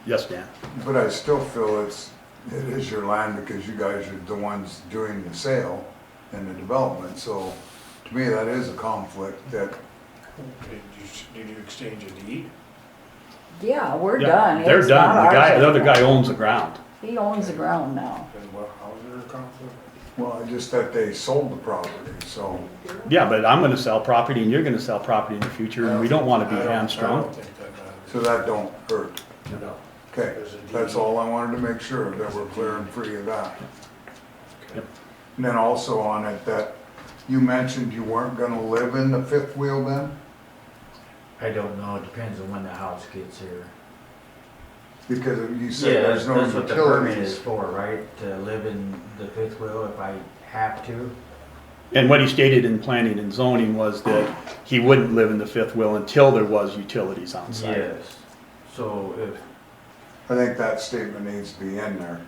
Yes, Dan. But I still feel it is your land because you guys are the ones doing the sale and the development, so to me, that is a conflict that, Did you exchange a deed? Yeah, we're Yeah, done. they're It's not done. The ours other anymore. guy owns the ground. He owns the ground now. And how is there a conflict? well, just that they sold the property, so. Yeah, but I'm gonna sell property and you're gonna sell property in the future and we don't wanna be I don't hamstrung. think that matters. So that don't hurt. No. Okay, There's a deed. that's all I wanted to make sure, that we're clear and free of that. Okay. And then also on it, that you mentioned you weren't gonna live in the fifth wheel then? I don't know, it depends on when the house gets here. Because you said Yeah, there's no that's what the permit is utilities. for, right? To live in the fifth wheel if I have to. And what he stated in planning and zoning was that he wouldn't live in the fifth wheel until there was utilities on site. Yes. So if, I think that statement needs to be in there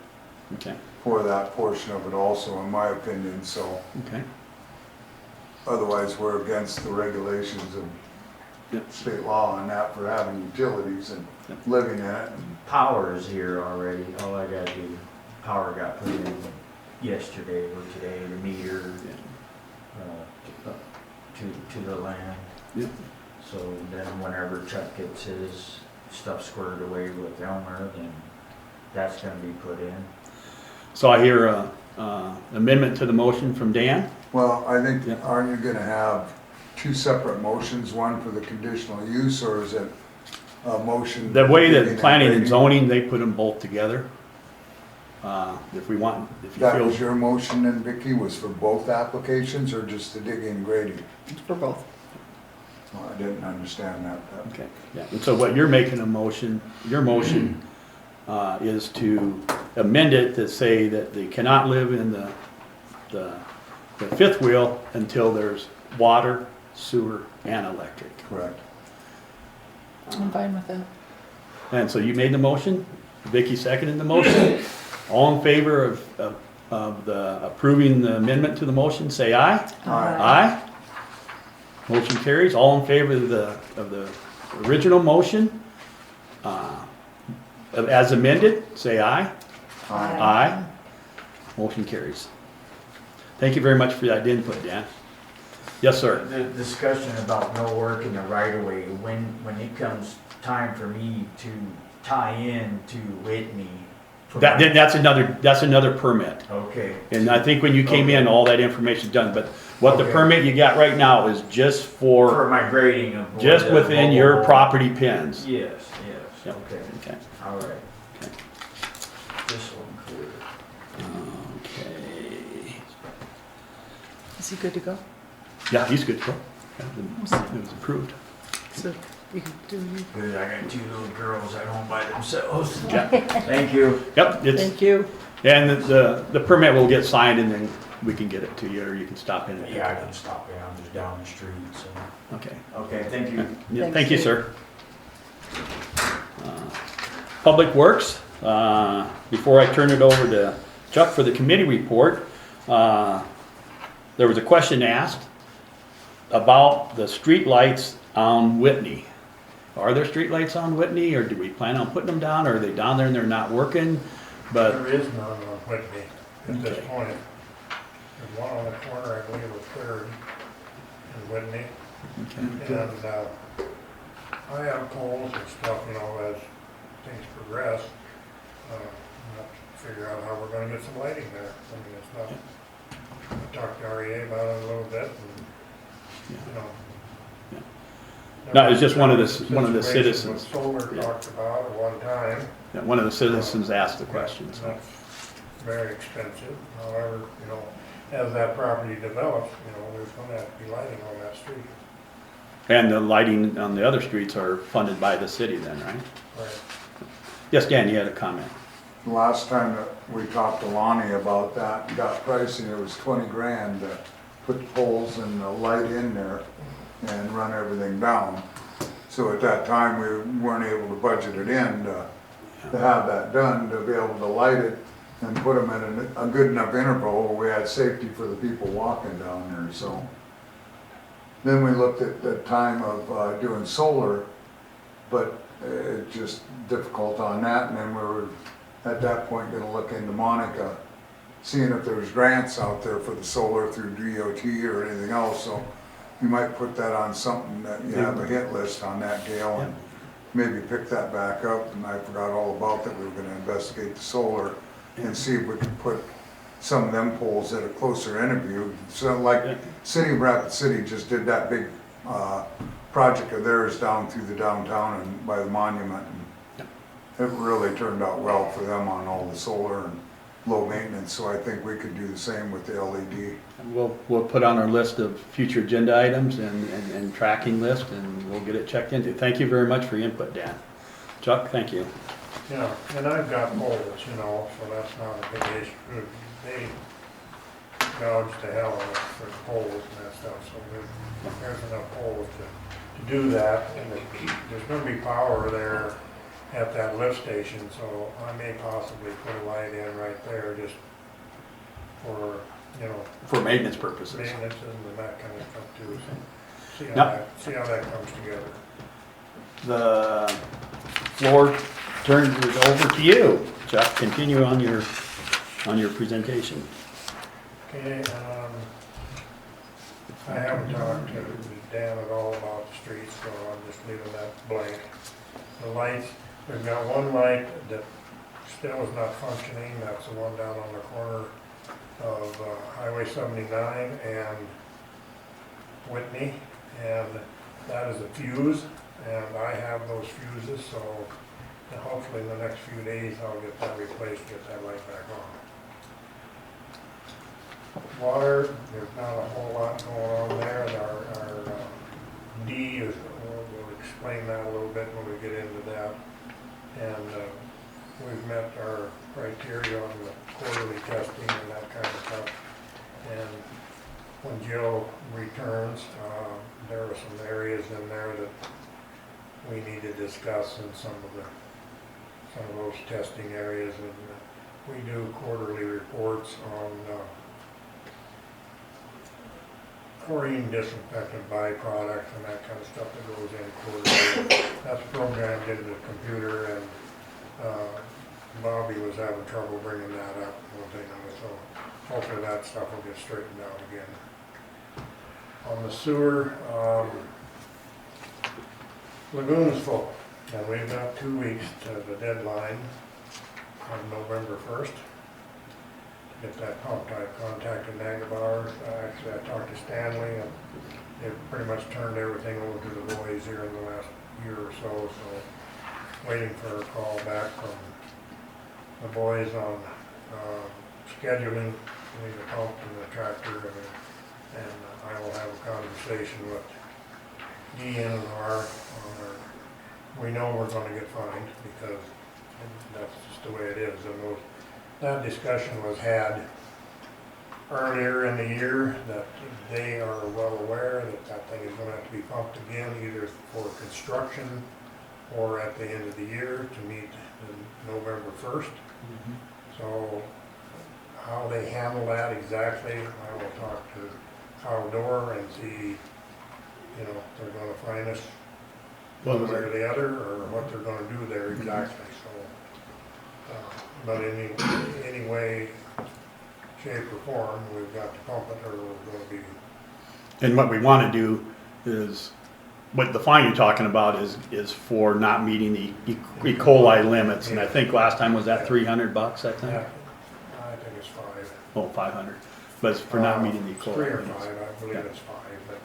Okay, for that portion of it also, in my opinion, so okay. otherwise we're against the regulations of Yep. state law on that for having utilities and Yep. living in it. power is here already, all I gotta do, power got put in yesterday or today, the meter, to the land. Yep. So then whenever Chuck gets his stuff squared away with Elmer, then that's gonna be put in. So I hear a amendment to the motion from Dan. Well, I think, Yep. aren't you gonna have two separate motions, one for the conditional use, or is it a motion? The way giving that and planning and grading? zoning, they put them both together. If we want, if you That feel. was your motion then, Vicky, was for both applications or just the digging and grading? It's for both. Well, I didn't understand that. Okay, yeah, and so what you're making a motion, your motion is to amend it to say that they cannot live in the fifth wheel until there's water, sewer, and electric. Correct. I'm fine with that. And so you made the motion, Vicky seconded the motion. All in favor of the approving the amendment to the motion, say aye. Aye. Motion carries. All in favor of the original motion, as amended, say aye. Aye. Motion carries. Thank you very much for that input, Dan. Yes, sir. The discussion about no work in the right of way, when it comes time for me to tie in to Whitney. for my- That's another permit. Okay. And I think when you came in, Okay. all that information's done, but what the Okay. permit you got right now is just For my grading of. just the within mobile your home. property pins. Yes, yes, Yep. okay, Okay. all right. this one clear. Okay. Is he good to go? Yeah, he's good to go. Yeah, it was approved. So you can do you. Good, I got 2 little girls at home by themselves. Yeah. Thank you. Yep, it's, Thank you. and the permit will get signed and then we can get it to you, or you can stop in. and pick Yeah, I it can up. stop in, I'm just down the street, so. Okay. Okay, thank you. Yeah, Thanks, thank you, Steve. sir. Public Works, before I turn it over to Chuck for the committee report, there was a question asked about the street lights on Whitney. Are there street lights on Whitney, or do we plan on putting them down, or are they down there and they're not working? But, There is none on Whitney at this Okay. point. There's one on the corner, I believe, of Third in Whitney. okay. And I have poles and stuff, you know, as things progress. We'll have to figure out how we're gonna get some lighting there. I mean, it's not, I talked to REA about it a little bit and, you know. No, it's just one of the Situation citizens. with Solar Yeah. talked about at one time. Yeah, one of the citizens asked the question, And so. that's very expensive. However, you know, as that property develops, you know, there's gonna have to be lighting on that street. And the lighting on the other streets are funded by the city then, right? Right. Yes, Dan, you had a comment. The last time that we talked to Lonnie about that, and got pricing, it was 20 grand to put the poles and the light in there and run everything down. So at that time, we weren't able to budget it in to have that done, to be able to light it and put them in a good enough interval where we had safety for the people walking down there, so. Then we looked at the time of doing solar, but it's just difficult on that, and then we were at that point gonna look into Monica, seeing if there's grants out there for the solar through DOT or anything else, so you might put that on something that you have a hit list on that, Gail, and maybe pick that back up, and I forgot all about that, we were gonna investigate the solar and see if we could put some of them poles at a closer interview. So like City of Rapid City just did that big project of theirs down through the downtown and by the monument. And it really turned out well for them on all the solar and low maintenance, so I think we could do the same with the LED. We'll put on our list of future agenda items and tracking list, and we'll get it checked into. Thank you very much for your input, Dan. Chuck, thank you. Yeah, and I've got poles, you know, so that's not a big issue. They gouge the hell out of it for the poles and that stuff, so there's enough poles to do that. And there's gonna be power there at that lift station, so I may possibly put a light in right there just for, you know, For maintenance purposes. maintenance and that kind of stuff too, so Yep. see how that comes together. The floor turns it over to you. Chuck, continue on your presentation. Okay, I haven't talked to Dan at all about the streets, so I'm just leaving that blank. The lights, we've got one light that still is not functioning, that's the one down on the corner of Highway 79 and Whitney, and that is a fuse, and I have those fuses, so hopefully in the next few days I'll get that replaced, get that light back on. Water, there's not a whole lot going on there, and our D is, we'll explain that a little bit when we get into that. And we've met our criteria on the quarterly testing and that kind of stuff. And when Jill returns, there are some areas in there that we need to discuss in some of those testing areas. And we do quarterly reports on chlorine disinfectant byproduct and that kind of stuff that goes in quarterly. That's programmed into the computer, and Bobby was having trouble bringing that up one thing on it, so hopefully that stuff will get straightened out again. On the sewer, lagoon's full, and we've got 2 weeks to the deadline on November 1st. Get that pumped. I contacted Nagabauer, actually I talked to Stanley, and they've pretty much turned everything over to the boys here in the last year or so, so waiting for a call back from the boys on scheduling the pump and the tractor, and I will have a conversation with DNR on we know we're gonna get fined because that's just the way it is. And that discussion was had earlier in the year, that they are well aware that that thing is gonna have to be pumped again, either for construction or at the end of the year to meet November 1st. So how they handle that exactly, I will talk to Kyle Dorr and see, you know, if they're gonna fine us one way or the other, or what they're gonna do there exactly, so. But any way, shape or form, we've got to pump it or we're gonna be. And what we wanna do is, what the fine you're talking about is for not meeting the E. coli limits, and I think last time was that $300, I think? Yeah, I think it's 5. Oh, 500, but it's for not meeting the E. coli 3 or limits. 5, I believe it's 5, but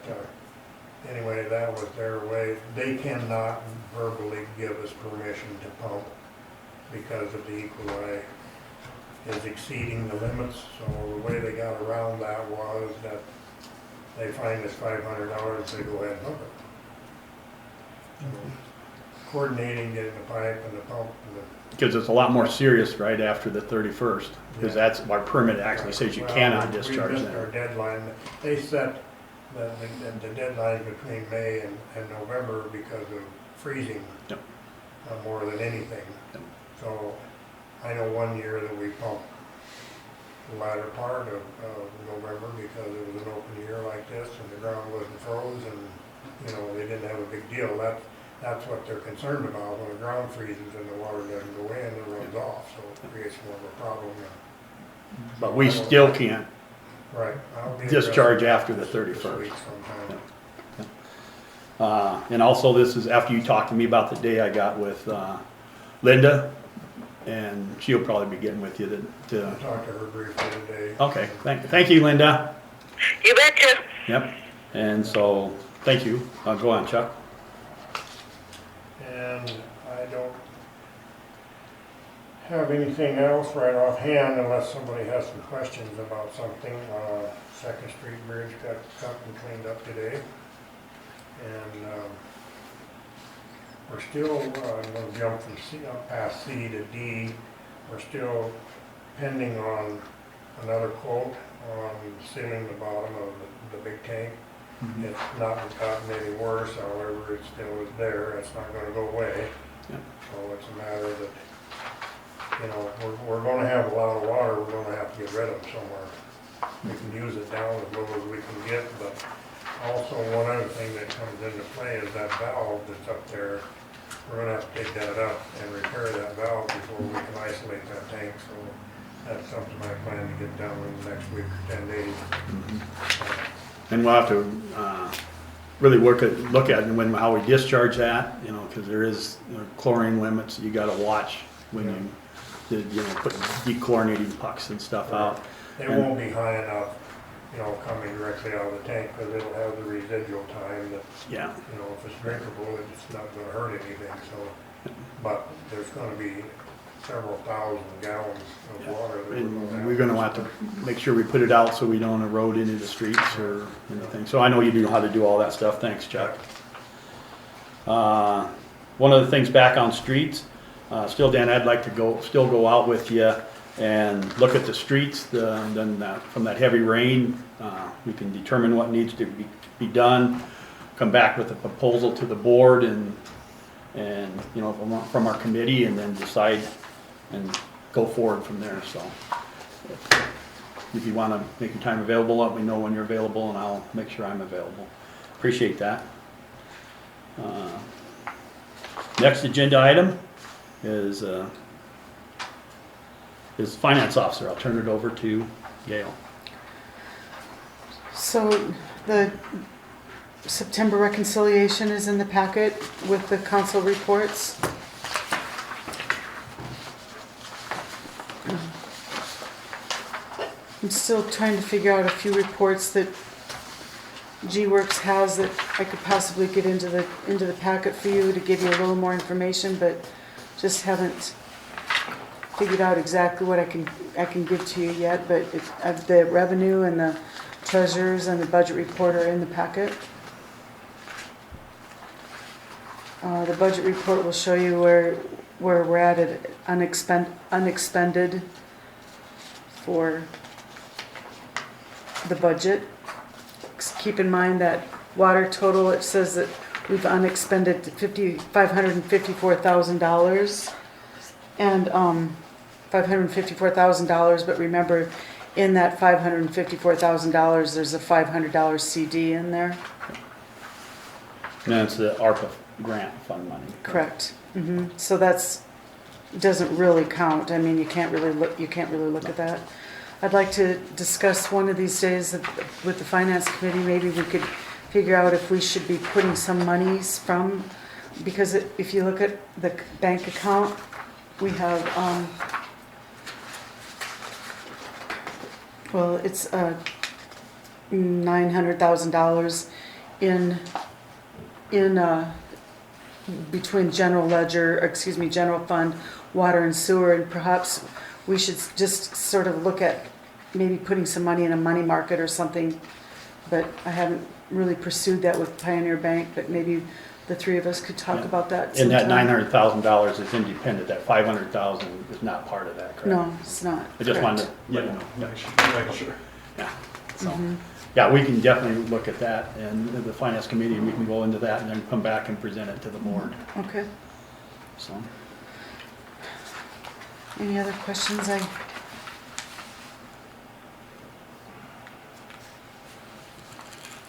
anyway, that was their way. They cannot verbally give us permission to pump because of the E. coli is exceeding the limits. So the way they got around that was that they fined us $500 and say go ahead and pump it. So, coordinating, getting the pipe and the pump and the. Because it's a lot more serious right after the 31st, because that's, our permit actually says you cannot discharge We missed our that. deadline. They set the deadline between May and November because of freezing. Yep. More than anything. Yep. So I know one year that we pumped the latter part of November because it was an open year like this and the ground wasn't froze and, you know, they didn't have a big deal. That's what they're concerned about. When the ground freezes and the water doesn't go in, it runs off, so it creates more of a problem. But we still can't Right. I'll be discharge addressing after the this 31st. week sometime. And also, this is after you talked to me about the day I got with Linda, and she'll probably be getting with you I to talked to her briefly today. okay, thank you, Linda. You betcha. Yep, and so, thank you. Go on, Chuck. And I don't have anything else right offhand unless somebody has some questions about something. Second Street Bridge got cut and cleaned up today. And we're still, I'm gonna jump from up past C to D. We're still pending on another quote on sealing the bottom of the big tank. It's not gotten any worse, however, it still is there. It's not gonna go away. Yep. So it's a matter that, you know, we're gonna have a lot of water we're gonna have to get rid of somewhere. We can use it down as low as we can get, but also one other thing that comes into play is that valve that's up there. We're gonna have to take that up and repair that valve before we can isolate that tank, so that's something I plan to get done in the next week or 10 days. And we'll have to really look at how we discharge that, you know, because there is chlorine limits you got to watch when you put dechlorinating pucks and stuff out. It won't be high enough, you know, coming directly out of the tank because it'll have the residual time that, you know, if it's drinkable, it's not going to hurt anything. So, but there's going to be several thousand gallons of water. That And we're going to have to make sure we put it out so we don't erode into the streets or anything. So I know you know how to do all that stuff. Thanks, Chuck. One of the things back on streets, still, Dan, I'd like to still go out with you and look at the streets. Then from that heavy rain, we can determine what needs to be done. Come back with a proposal to the board and you know, from our committee, and then decide and go forward from there. So if you want to make your time available, let me know when you're available and I'll make sure I'm available. Appreciate that. Next agenda item is finance officer. I'll turn it over to Gail. So the September reconciliation is in the packet with the council reports. I'm still trying to figure out a few reports that G-Works has that I could possibly get into the packet for you to give you a little more information, but just haven't figured out exactly what I can give to you yet, but the revenue and the treasurers and the budget report are in the packet. The budget report will show you where we're at unexpended for the budget. Keep in mind that water total, it says that we've unexpended $554,000 and $554,000, but remember in that $554,000 there's a $500 CD in there. And that's the ARPA grant fund money. Correct. So doesn't really count. I mean, you can't really look at that. I'd like to discuss one of these days with the finance committee. Maybe we could figure out if we should be putting some monies from, because if you look at the bank account, we have, well, it's $900,000 in between general fund, water and sewer, and perhaps we should just sort of look at maybe putting some money in a money market or something, but I haven't really pursued that with Pioneer Bank, but maybe the three of us could talk about that And that sometime. $900,000 is independent, that $500,000 is not part of that, correct? No, it's not. I just wanted to Correct. let you know. Yeah, sure. Yeah, so, yeah, we can definitely look at that and the finance committee, and we can go into that and then come back and present it to the board, Okay. so. Any other questions?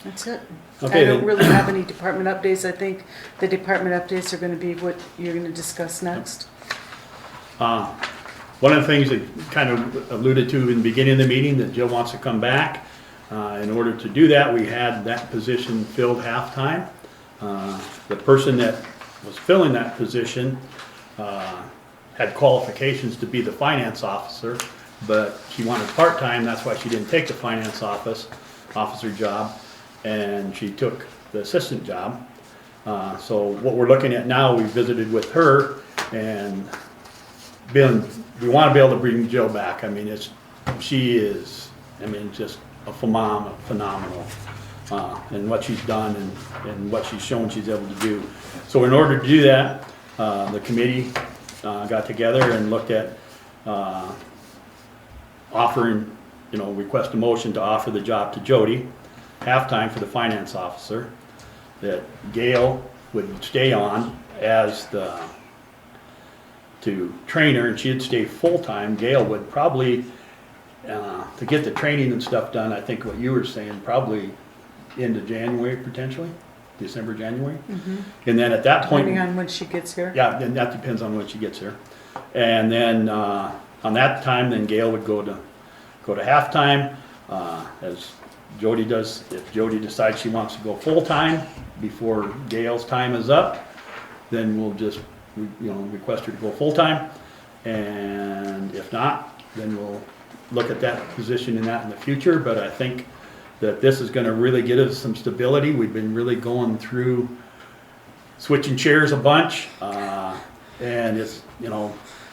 That's it. Okay, I don't then. really have any department updates. I think the department updates are gonna be what you're gonna discuss next. One of the things that kind of alluded to in the beginning of the meeting, that Jill wants to come back. In order to do that, we had that position filled half-time. The person that was filling that position had qualifications to be the finance officer, but she wanted part-time, that's why she didn't take the finance officer job, and she took the assistant job. So what we're looking at now, we visited with her, and we want to be able to bring Jill back. I mean, she is just a phenomenal, and what she's done and what she's shown she's able to do. So in order to do that, the committee got together and looked at offering, request a motion to offer the job to Jody, half-time for the finance officer, that Gail would stay on as to train her, and she'd stay full-time. Gail would probably, to get the training and stuff done, I think what you were saying, probably into January potentially, December, January. And then at that point. Depending on when she gets here. Yeah, and that depends on when she gets here. And then, on that time, then Gail would go to halftime, as Jody does. If Jody decides she wants to go full-time before Gail's time is up, then we'll just, request her to go full-time. And if not, then we'll look at that position in the future. But I think that this is gonna really get us some stability. We've been really going through switching chairs a bunch, and it's,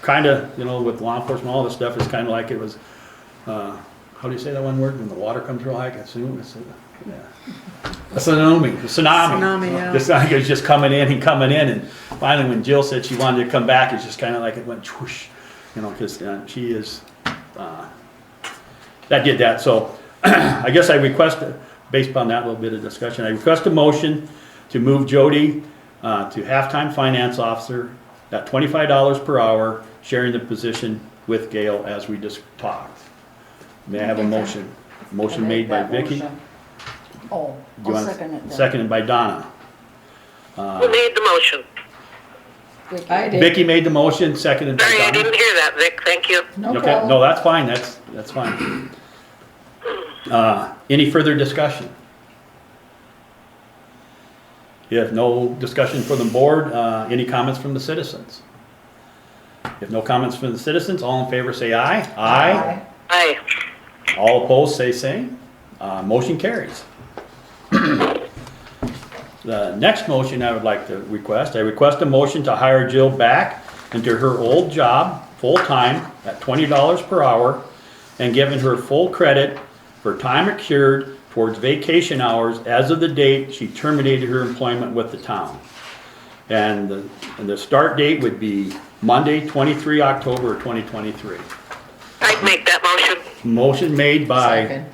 kinda, with law enforcement, all this stuff, it's kinda like it was, how do you say that one word, when the water comes real high? A tsunami. Tsunami, yeah. This thing was just coming in, and finally when Jill said she wanted to come back, it's just kinda like it went whoosh, cause she is, that did that. So I guess I request, based upon that little bit of discussion, I request a motion to move Jody to halftime finance officer at $25 per hour, sharing the position with Gail as we just talked. May I have a motion? Motion made by Vicky. Oh, Do you I'll want- second it then. Seconded by Donna. Who made the motion? Vicky. I did. Vicky made the motion, seconded by Sorry, I Donna. didn't hear that, Vic, thank you. No Okay, problem. no, that's fine, that's fine. Any further discussion? If no discussion from the board, any comments from the citizens? If no comments from the citizens, all in favor say aye. Aye. Aye. All opposed say same. Motion carries. The next motion I would like to request, I request a motion to hire Jill back into her old job, full-time at $20 per hour and given her full credit for time accrued towards vacation hours as of the date she terminated her employment with the town. And the start date would be Monday, 23 October 2023. I'd make that motion. Motion made by,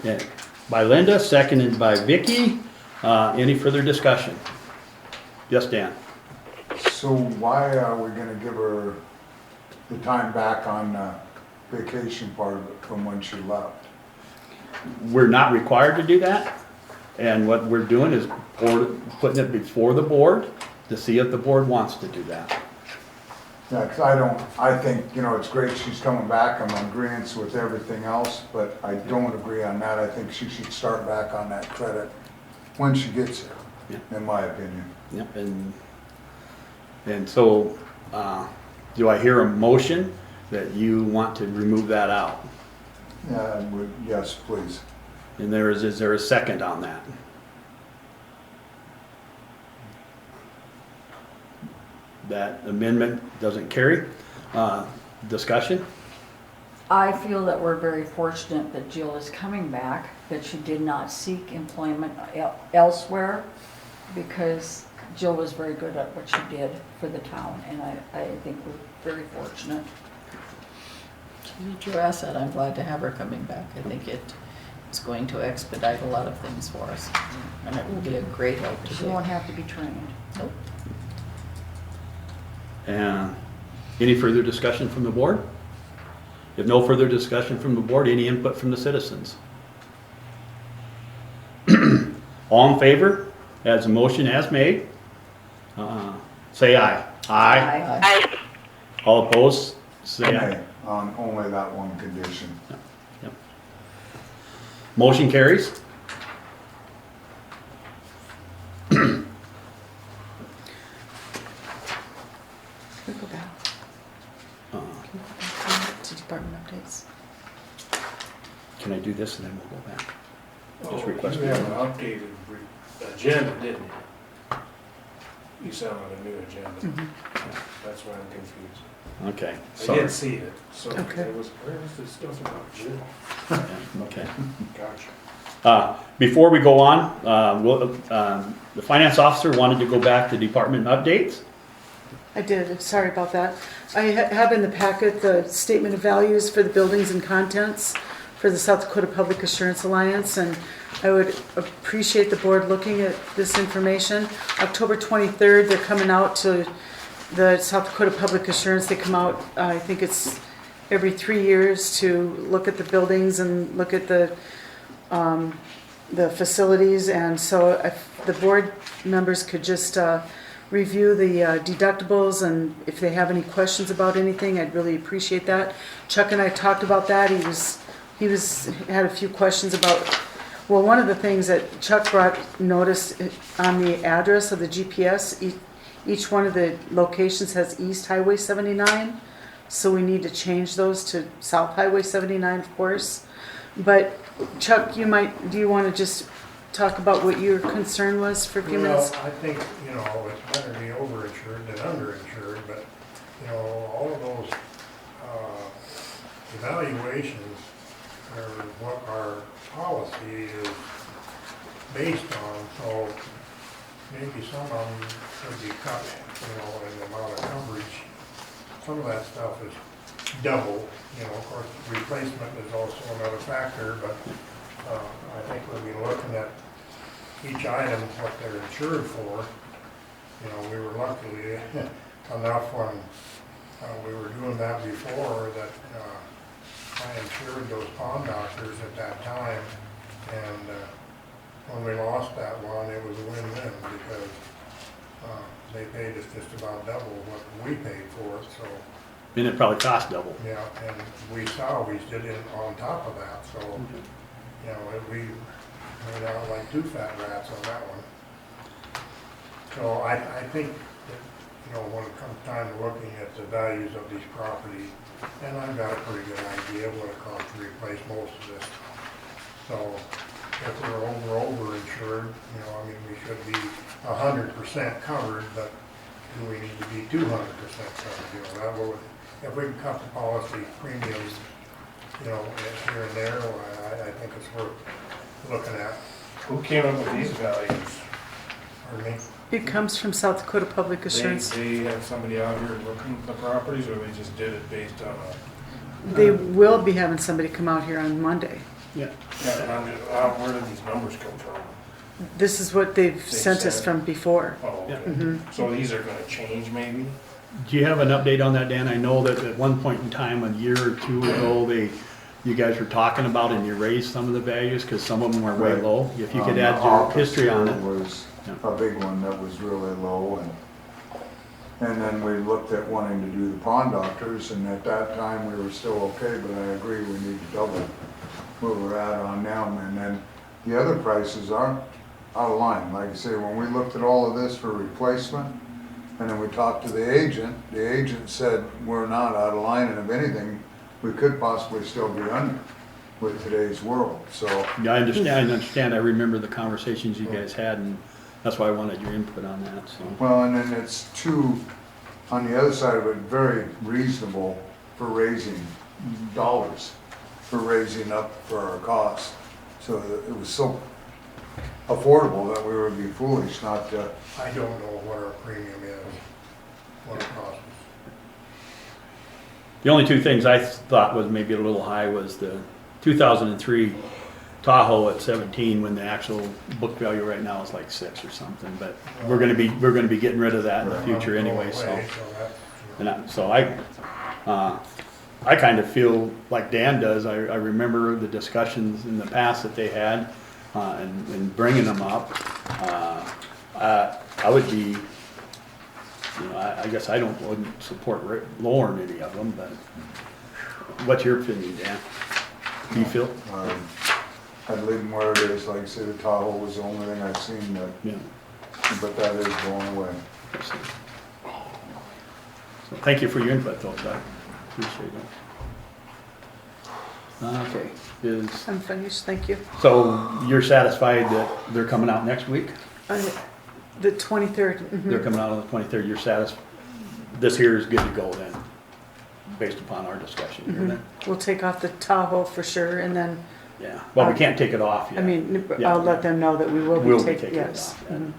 Second. by Linda, seconded by Vicky. Any further discussion? Yes, Dan? So why are we gonna give her the time back on the vacation part of it from when she left? We're not required to do that. And what we're doing is putting it before the board to see if the board wants to do that. Yeah, 'cause I think, you know, it's great she's coming back, I'm in agreement with everything else, but I don't agree on that. I think she should start back on that credit when she gets here, Yeah. in my opinion. Yep, and so, do I hear a motion that you want to remove that out? Yeah, yes, please. And is there a second on that? That amendment doesn't carry. Discussion? I feel that we're very fortunate that Jill is coming back, that she did not seek employment elsewhere, because Jill was very good at what she did for the town, and I think we're very fortunate. Your asset, I'm glad to have her coming back. I think it is going to expedite a lot of things for us. And it will be a great help to She do. won't have to be trained. Nope. And any further discussion from the board? If no further discussion from the board, any input from the citizens? All in favor, as a motion as made, say aye. Aye. Aye. All opposed, say aye. Okay, on only that one condition. Yep. Motion carries. We go back. Uh, Can we go back to department updates? Can I do this and then we'll go back? Just Oh, request you it. have an updated agenda, didn't you? You sent out a new agenda. Mhm. That's why I'm confused. Okay, I sorry. did see it, so Okay. where was this stuff about Jill? Yeah, okay. Gotcha. Before we go on, the finance officer wanted to go back to department updates. I did, sorry about that. I have in the packet the statement of values for the buildings and contents for the South Dakota Public Assurance Alliance, and I would appreciate the board looking at this information. October 23rd, they're coming out to the South Dakota Public Assurance. They come out, I think it's every 3 years, to look at the buildings and look at the facilities. And so if the board members could just review the deductibles, and if they have any questions about anything, I'd really appreciate that. Chuck and I talked about that. He had a few questions about, well, one of the things that Chuck noticed on the address of the GPS, each one of the locations has East Highway 79, so we need to change those to South Highway 79, of course. But Chuck, do you want to just talk about what your concern was for a few minutes? Well, I think, it's better to be overinsured than underinsured, but, all of those evaluations are what our policy is based on, so maybe some of them should be cut, in the amount of coverage. Some of that stuff is double, of course, replacement is also another factor, but I think we'll be looking at each item, what they're insured for. We were luckily enough when we were doing that before that I insured those pond doctors at that time, and when we lost that one, it was a win-win because they paid us just about double what we paid for it, so. And it probably cost double. Yeah, and we salvaged it on top of that, so, we made out like two fat rats on that one. So I think that, when it comes time to looking at the values of these properties, and I've got a pretty good idea of what it costs to replace most of this. So if we're over-insured, we should be 100% covered, but do we need to be 200% covered? That would, if we can cut the policy premiums, you know, here and there, I think it's worth looking at. Who came up with these values? Pardon me? It comes from South Dakota Public Assurance. They have somebody out here looking at the properties, or they just did it based on a? They will be having somebody come out here on Monday. Yeah. Yeah, and I'm just, where did these numbers come from? This is what they've sent us said- from before. Oh, okay. Mhm. So these are gonna change maybe? Do you have an update on that, Dan? I know that at one point in time, a year or two ago, you guys were talking about and you raised some of the values because some of them were way Right. low. If you could The add your office history on here it. was Yeah. a big one that was really low, and then we looked at wanting to do the pond doctors, and at that time, we were still okay, but I agree, we need to double where we're at on them, and then the other prices aren't out of line. Like I say, when we looked at all of this for replacement, and then we talked to the agent said we're not out of line, and if anything, we could possibly still be under with today's world, so. Yeah, I understand. I remember the conversations you guys had and that's why I wanted your input on that, so. Well, and then it's too, on the other side of it, very reasonable for raising dollars, for raising up for our costs. So it was so affordable that we would be foolish not to. I don't know what our premium is, what it costs. The only two things I thought was maybe a little high was the 2003 Tahoe at 17, when the actual book value right now is like 6 or something. But we're gonna be getting rid of that in the future anyway. So I kind of feel like Dan does. I remember the discussions in the past that they had and bringing them up. I would be. You know, I guess I wouldn't support lowering any of them, but what's your opinion, Dan? Do you feel? I'd leave them where it is. Like I said, the Tahoe was the only thing I've seen that, Yeah. but that is going away. So thank you for your input, though, Doug. Appreciate it. Okay, I'm finished, thank you. so you're satisfied that they're coming out next week? The 23rd. Mhm. They're coming out on the 23rd. You're satisfied? This here is good to go then, based upon our discussion here then? We'll take off the Tahoe for sure, and then, Yeah. Well, we can't take it off yet. I mean, Yeah. I'll let them know that we will We'll be be taking, taking it yes. off then.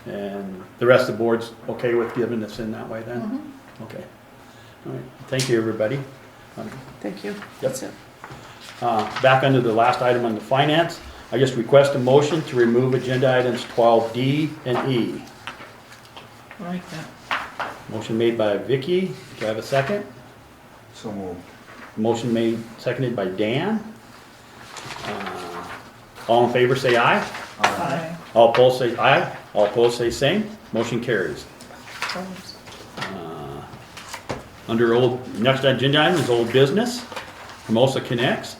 Mhm. And the rest of the board's okay with giving us in that way then? Okay. All right. Thank you, everybody. Thank you. Yep. That's it. Back under the last item on the finance, I just request a motion to remove agenda items 12D and E. I like that. Motion made by Vicky. Do I have a second? So moved. Motion made, seconded by Dan. All in favor say aye. Aye. All opposed say aye. All opposed say same. Motion carries. Under next agenda item is old business. Hermosa Connects.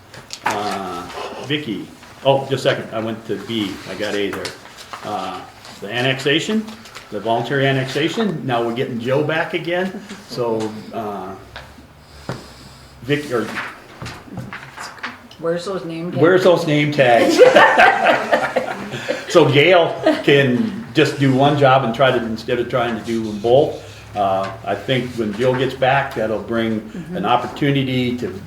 Vicky, oh, just a second, I went to B, I got A there. The annexation, the voluntary annexation, now we're getting Joe back again, so, Vicky, or, Where's those name tags? where's those name tags? So Gail can just do one job and instead of trying to do them both. I think when Jill gets back, that'll bring an opportunity to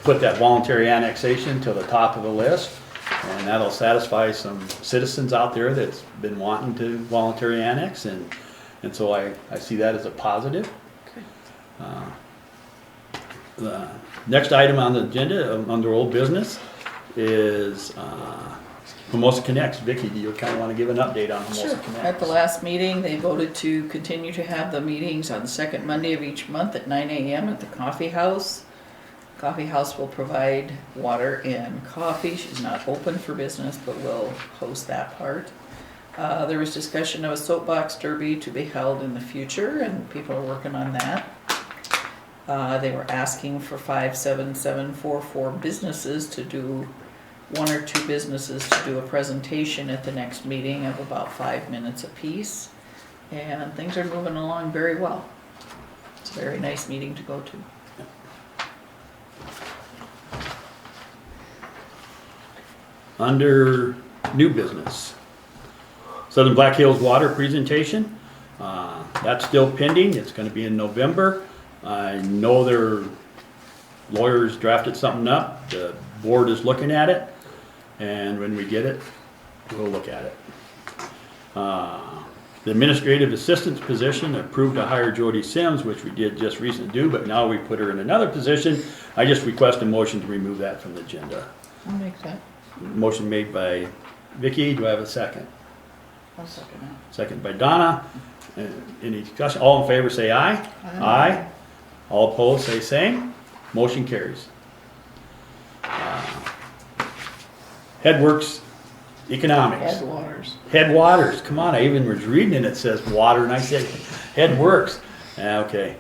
put that voluntary annexation to the top of the list. And that'll satisfy some citizens out there that's been wanting to voluntary annex, and so I see that as a positive. Okay. The next item on the agenda, under old business, is Hermosa Connects. Vicky, do you kind of want to give an update on Hermosa Sure. Connects? At the last meeting, they voted to continue to have the meetings on the second Monday of each month at 9 a.m. at the coffee house. Coffee house will provide water and coffee. She's not open for business, but will host that part. There was discussion of a soapbox derby to be held in the future, and people are working on that. They were asking for 57744 businesses to do, 1 or 2 businesses to do a presentation at the next meeting of about 5 minutes apiece. And things are moving along very well. It's a very nice meeting to go to. Under new business, Southern Black Hills Water presentation, that's still pending. It's going to be in November. I know their lawyers drafted something up, the board is looking at it, and when we get it, we'll look at it. The administrative assistant's position, approved to hire Jody Sims, which we did just recently do, but now we put her in another position. I just request a motion to remove that from the agenda. I'll make that. Motion made by Vicky, do I have a second? I'll second that. Second by Donna. Any discussion? All in favor say aye. Aye. All opposed say same. Motion carries. Headworks Economics. Headwaters. Headwaters, come on, I even was reading it, it says water, and I said Headworks. Okay.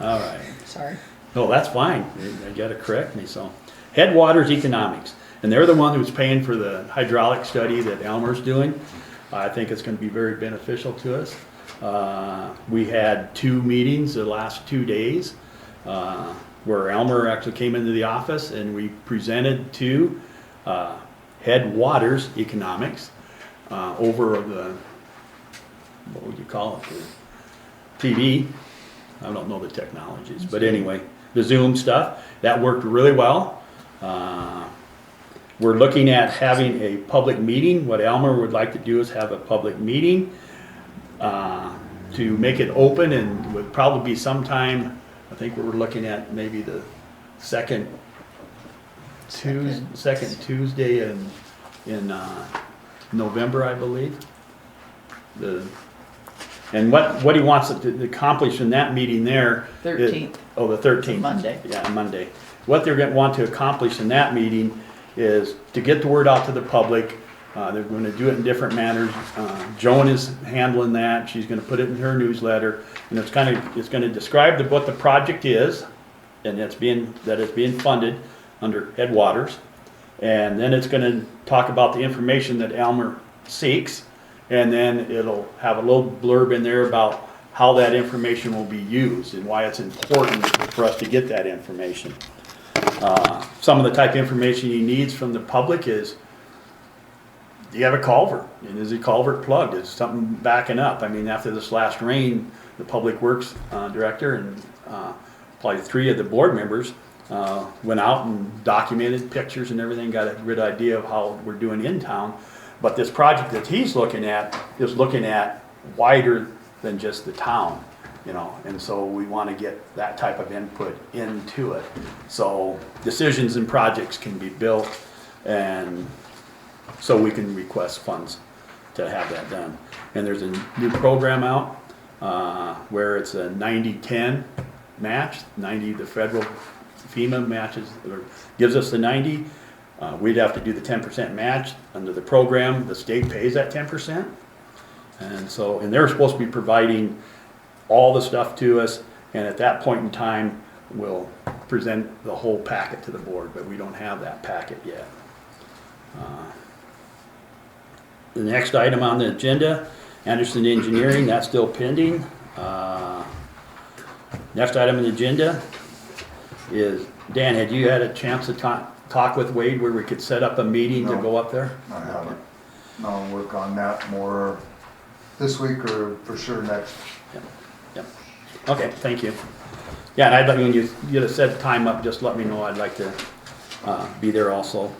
All right. Sorry. No, that's fine. You gotta correct me, so. Headwaters Economics, and they're the one who's paying for the hydraulic study that Elmer's doing. I think it's gonna be very beneficial to us. We had 2 meetings the last 2 days, where Elmer actually came into the office and we presented to, Headwaters Economics, over the, what would you call it, the TV. I don't know the technologies, but anyway, the Zoom stuff, that worked really well. We're looking at having a public meeting. What Elmer would like to do is have a public meeting to make it open, and would probably be sometime, I think we were looking at maybe the second Tuesday in November, I believe. And what he wants to accomplish in that meeting there. 13th. Oh, the 13th. Monday. Yeah, Monday. What they're going to want to accomplish in that meeting is to get the word out to the public. They're going to do it in different manners. Joan is handling that. She's going to put it in her newsletter, and it's going to describe what the project is, and it's being funded under Headwaters. And then it's going to talk about the information that Elmer seeks, and then it'll have a little blurb in there about how that information will be used and why it's important for us to get that information. Some of the type of information he needs from the public is, do you have a culvert? And is the culvert plugged? Is something backing up? I mean, after this last rain, the Public Works Director and probably 3 of the board members went out and documented pictures and everything, got a good idea of how we're doing in town. But this project that he's looking at is looking at wider than just the town, you know, and so we want to get that type of input into it. So decisions and projects can be built, and so we can request funds to have that done. And there's a new program out where it's a 90-10 match. 90, the federal FEMA matches, or gives us the 90. We'd have to do the 10% match under the program. The state pays that 10%. And so, and they're supposed to be providing all the stuff to us, and at that point in time, we'll present the whole packet to the board, but we don't have that packet yet. The next item on the agenda, Anderson Engineering, that's still pending. Next item on the agenda is, Dan, had you had a chance to talk with Wade where we could set up a meeting to No. go up there? I haven't. I'll work on that more this week or for sure next. Yep. Okay, thank you. Yeah, and I'd like, when you get a set time up, just let me know. I'd like to be there also.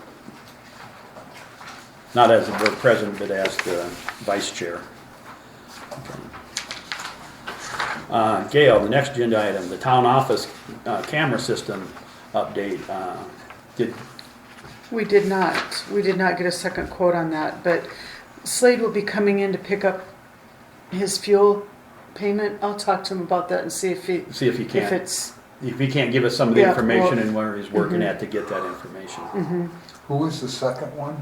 Not as the board president, but as the vice chair. Gail, the next agenda item, the town office camera system update. We did not get a second quote on that, but Slade will be coming in to pick up his fuel payment. I'll talk to him about that and see if he can. it's If he can't give us some of the Yeah, information well, and where he's working at to get that information. Who was the second one?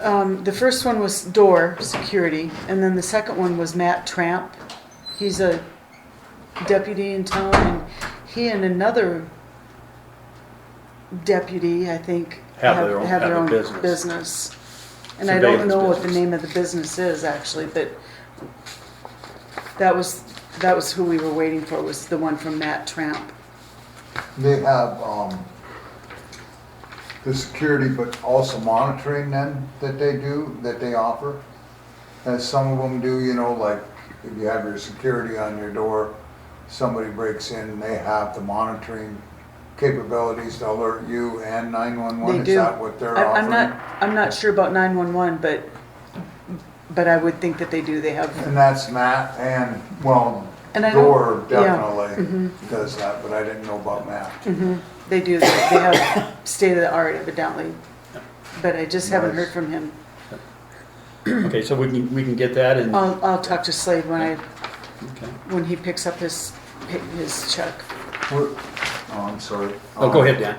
the first one was door security, and then the second one was Matt Tramp. He's a deputy in town, and he and another deputy, I think, Have their own business. And I don't Surveillance know what the business. name of the business is actually, but that was who we were waiting for, was the one from Matt Tramp. They have, the security, but also monitoring then that they offer. As some of them do, you know, like if you have your security on your door, somebody breaks in, they have the monitoring capabilities to alert you and 911? They Is do. that what they're offering? I'm not sure about 911, but I would think that they do. They have, And that's Matt and, well, And I don't- Door yeah. definitely does that, but I didn't know about Matt. they do. They have state of the art evidently, but I just haven't Nice. heard from him. Okay, so we can get that and, I'll talk to Slade okay. when he picks up his check. Oh, I'm sorry. Oh, go ahead, Dan.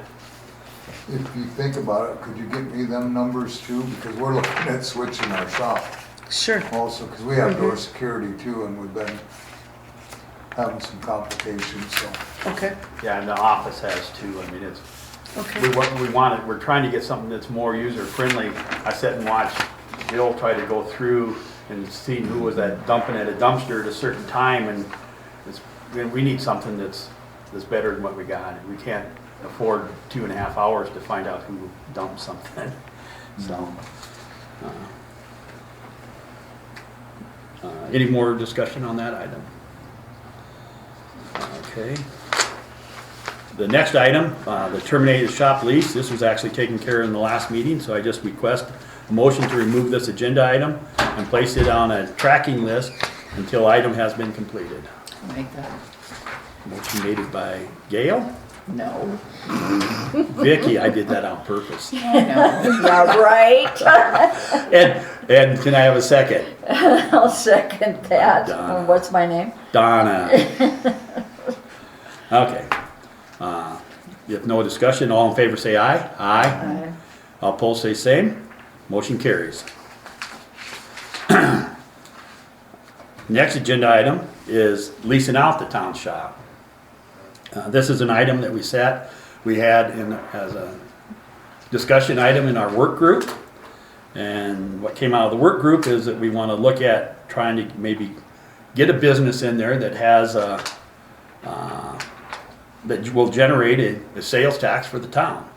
If you think about it, could you get me them numbers too? Because we're looking at switching our shop Sure. also, because we have door security too, and we've been having some complications, so. Okay. Yeah, and the office has too. I mean, it's, Okay. we're trying to get something that's more user friendly. I sat and watched Bill try to go through and see who was that dumping at a dumpster at a certain time, and we need something that's better than what we got. We can't afford 2.5 hours to find out who dumped something. So, any more discussion on that item? Okay. The next item, the terminated shop lease. This was actually taken care of in the last meeting, so I just request a motion to remove this agenda item and place it on a tracking list until item has been completed. I'll make that. Motion made by Gail. No. Vicky, I did that on purpose. No. Yeah, right? And can I have a second? I'll second that. Donna. What's my name? Donna. Okay. If no discussion, all in favor say aye. Aye. All opposed say same. Motion carries. Next agenda item is leasing out the town shop. This is an item that we had as a discussion item in our work group. And what came out of the work group is that we want to look at trying to maybe get a business in there that has that will generate a sales tax for the town.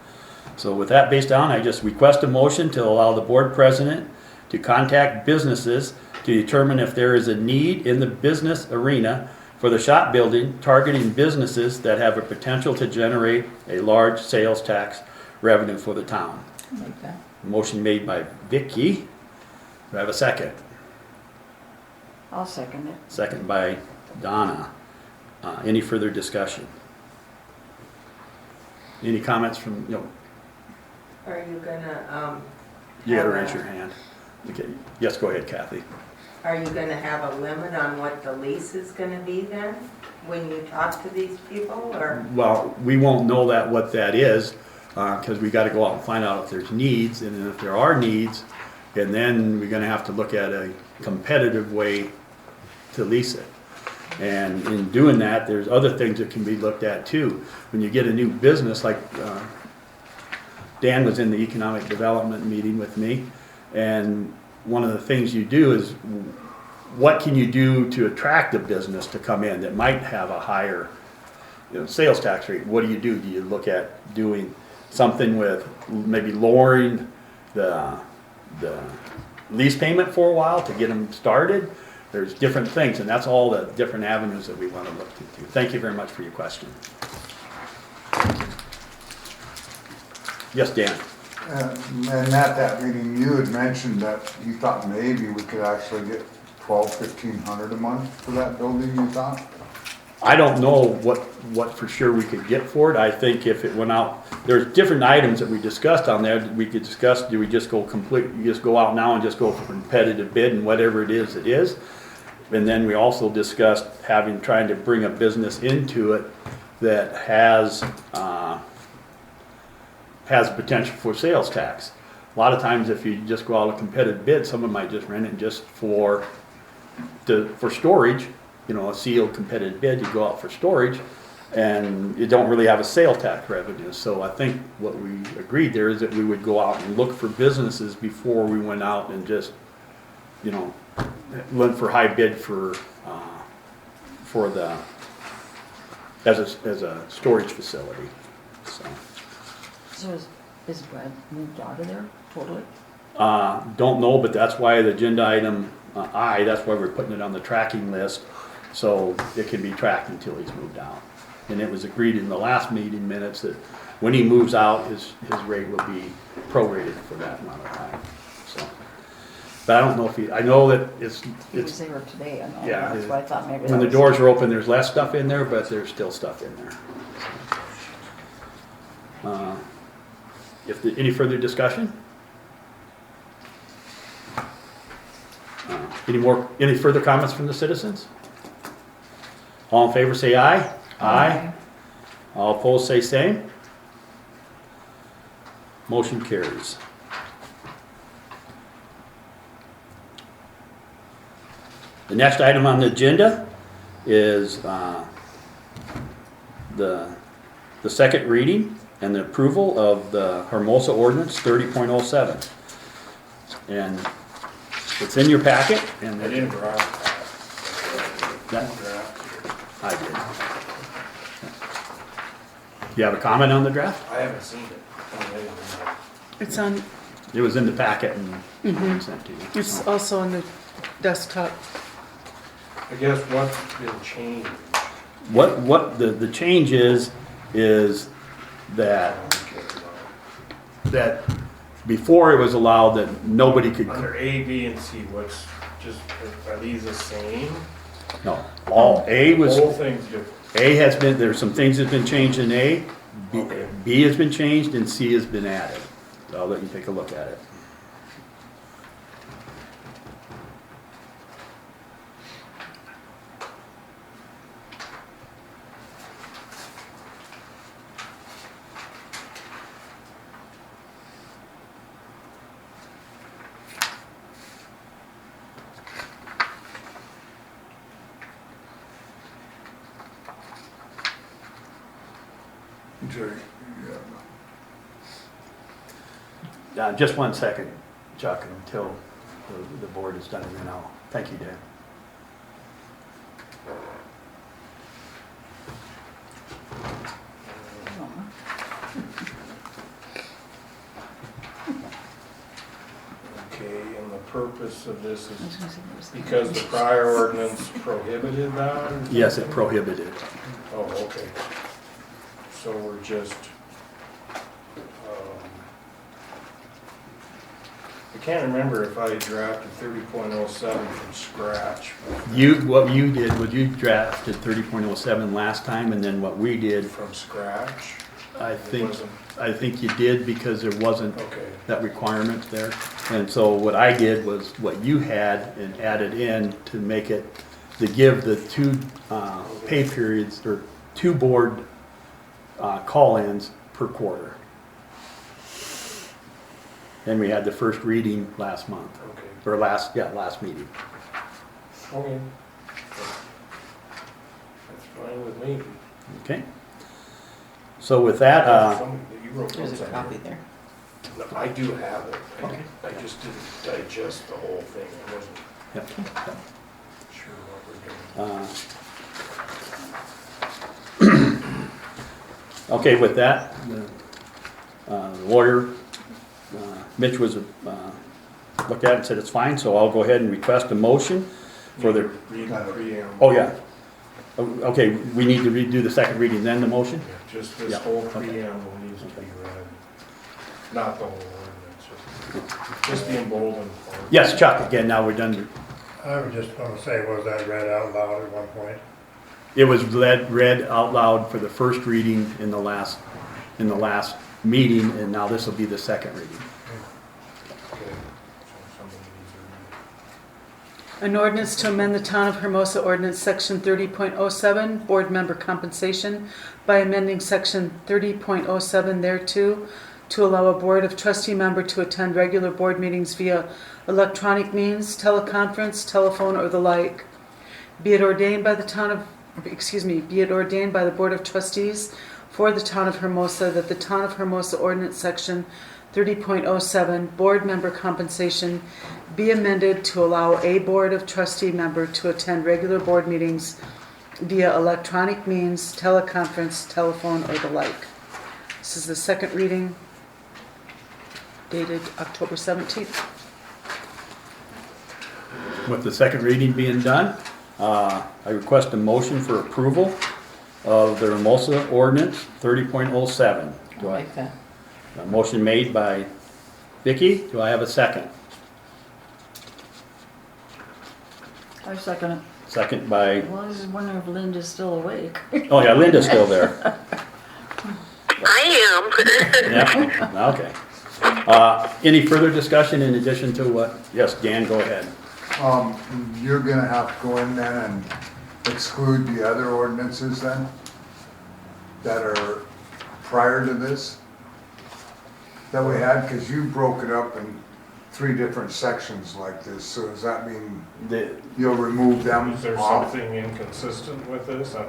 So with that based on, I just request a motion to allow the board president to contact businesses to determine if there is a need in the business arena for the shop building, targeting businesses that have a potential to generate a large sales tax revenue for the town. Make that. Motion made by Vicky. Do I have a second? I'll second it. Second by Donna. Any further discussion? Any comments from, Are you gonna, you gotta have raise a- your hand. Okay, yes, go ahead, Kathy. are you gonna have a limit on what the lease is gonna be then, when you talk to these people, or? Well, we won't know what that is, because we gotta go out and find out if there's needs, and then if there are needs, and then we're gonna have to look at a competitive way to lease it. And in doing that, there's other things that can be looked at too. When you get a new business, like Dan was in the economic development meeting with me, and one of the things you do is what can you do to attract a business to come in that might have a higher sales tax rate? What do? Do you look at doing something with maybe lowering the lease payment for a while to get them started? There's different things, and that's all the different avenues that we want to look into. Thank you very much for your question. Yes, Dan? And at that meeting, you had mentioned that you thought maybe we could actually get $1,200-1,500 a month for that building, you thought? I don't know what for sure we could get for it. I think if it went out, there's different items that we discussed on there. We could discuss, do we just go out now and just go for competitive bid and whatever it is, it is. And then we also discussed trying to bring a business into it that has potential for sales tax. A lot of times if you just go out a competitive bid, someone might just rent it just for storage, a sealed competitive bid, you go out for storage, and you don't really have a sales tax revenue. So I think what we agreed there is that we would go out and look for businesses before we went out and just, went for high bid as a storage facility. So is Brad moved out of there totally? Don't know, but that's why the agenda item that's why we're putting it on the tracking list. so it can be tracked until he's moved out. And it was agreed in the last meeting minutes that when he moves out, his rate will be prorated for that amount of time, so. But I don't know if I know that He was it's, there today, I know, Yeah, that's why I thought maybe. when that the was- doors are open, there's less stuff in there, but there's still stuff in there. Any further discussion? Any further comments from the citizens? All in favor say aye. Aye. All opposed say same. Motion carries. The next item on the agenda is the second reading and the approval of the Hermosa ordinance 30.07. And it's in your packet, and I didn't draft that, draft. I did. You have a comment on the draft? I haven't seen it. It's on, It was in the packet and sent to you. it's also on the desktop. I guess what's been changed? What the change is that before it was allowed that nobody could, Under A, B, and C, what's just, are these the same? no, all, A was, Whole thing's different. A has been, there's some things that's been changed in A, Okay. B has been changed, and C has been added. So I'll let you take a look at it. Jerry, Just 1 second, Chuck, until the board is done, and then I'll, thank you, Dan. Okay, and the purpose of this is because the prior ordinance prohibited that? or Yes, it something? prohibited. Oh, okay. So we're just, I can't remember if I drafted 30.07 from scratch. What you did was you drafted 30.07 last time, and then what we did, From scratch? I It think, wasn't- I think you did because there wasn't Okay, that requirement there. And so what I did was what you had and added in to make it, to give the two pay periods, or two board call-ins per quarter. And we had the first reading last month, okay, or last meeting. okay. That's fine with me. Okay? So with that, You wrote There's notes a on copy it. there. I do have it. Okay. I just didn't digest the whole thing. I wasn't yep. sure what we're doing. Okay, with that, the lawyer, Mitch was, looked at it and said it's fine, so I'll go ahead and request a motion for the, Read the preamble. oh yeah. Okay, we need to redo the second reading, then the motion? Yeah, just this Yeah, whole okay. preamble needs to be read. Not the whole ordinance, just the emboldened part. Yes, Chuck, again, now we're done. I was just gonna say, was that read out loud at one point? It was read out loud for the first reading in the last meeting, and now this will be the second reading. Okay, so somebody needs to read it. An ordinance to amend the Town of Hermosa Ordinance Section 30.07, Board Member Compensation, by amending Section 30.07 thereto, to allow a Board of Trustee member to attend regular board meetings via electronic means, teleconference, telephone, or the like. Be it ordained by the Board of Trustees for the Town of Hermosa that the Town of Hermosa Ordinance Section 30.07, Board Member Compensation, be amended to allow a Board of Trustee member to attend regular board meetings via electronic means, teleconference, telephone, or the like. This is the second reading, dated October 17th. With the second reading being done, I request a motion for approval of the Hermosa ordinance 30.07. I'll make that. A motion made by Vicky. Do I have a second? I second it. Second by, Well, I was just wondering if Linda's still awake. oh yeah, Linda's still there. I am. Yeah, okay. Any further discussion in addition to what? Yes, Dan, go ahead. You're gonna have to go in then and exclude the other ordinances then? That are prior to this? That we had, cause you broke it up in 3 different sections like this, so does that mean you'll remove them Is there off? something inconsistent with this? I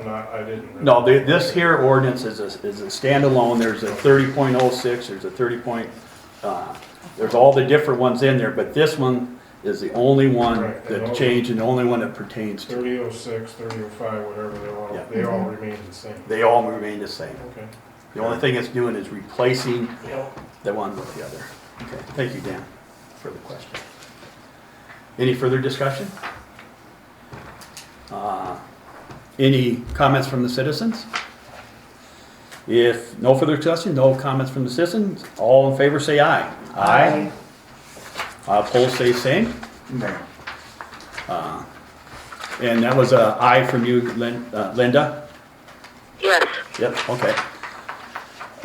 didn't. Really- No, this here ordinance is a standalone. There's a 30.06, there's a 30. There's all the different ones in there, but this one is the only one Right, and that those- changed and the only one that pertains to. 3006, 3005, whatever, Yeah. they all remain the same. They all remain the same. Okay. The only thing it's doing is replacing Yep. the one with the other. Okay, thank you, Dan, for the question. Any further discussion? Any comments from the citizens? If no further discussion, no comments from the citizens, all in favor say aye. Aye. Opposed say same. No. And that was a aye from you, Linda? Yes. Yep, okay.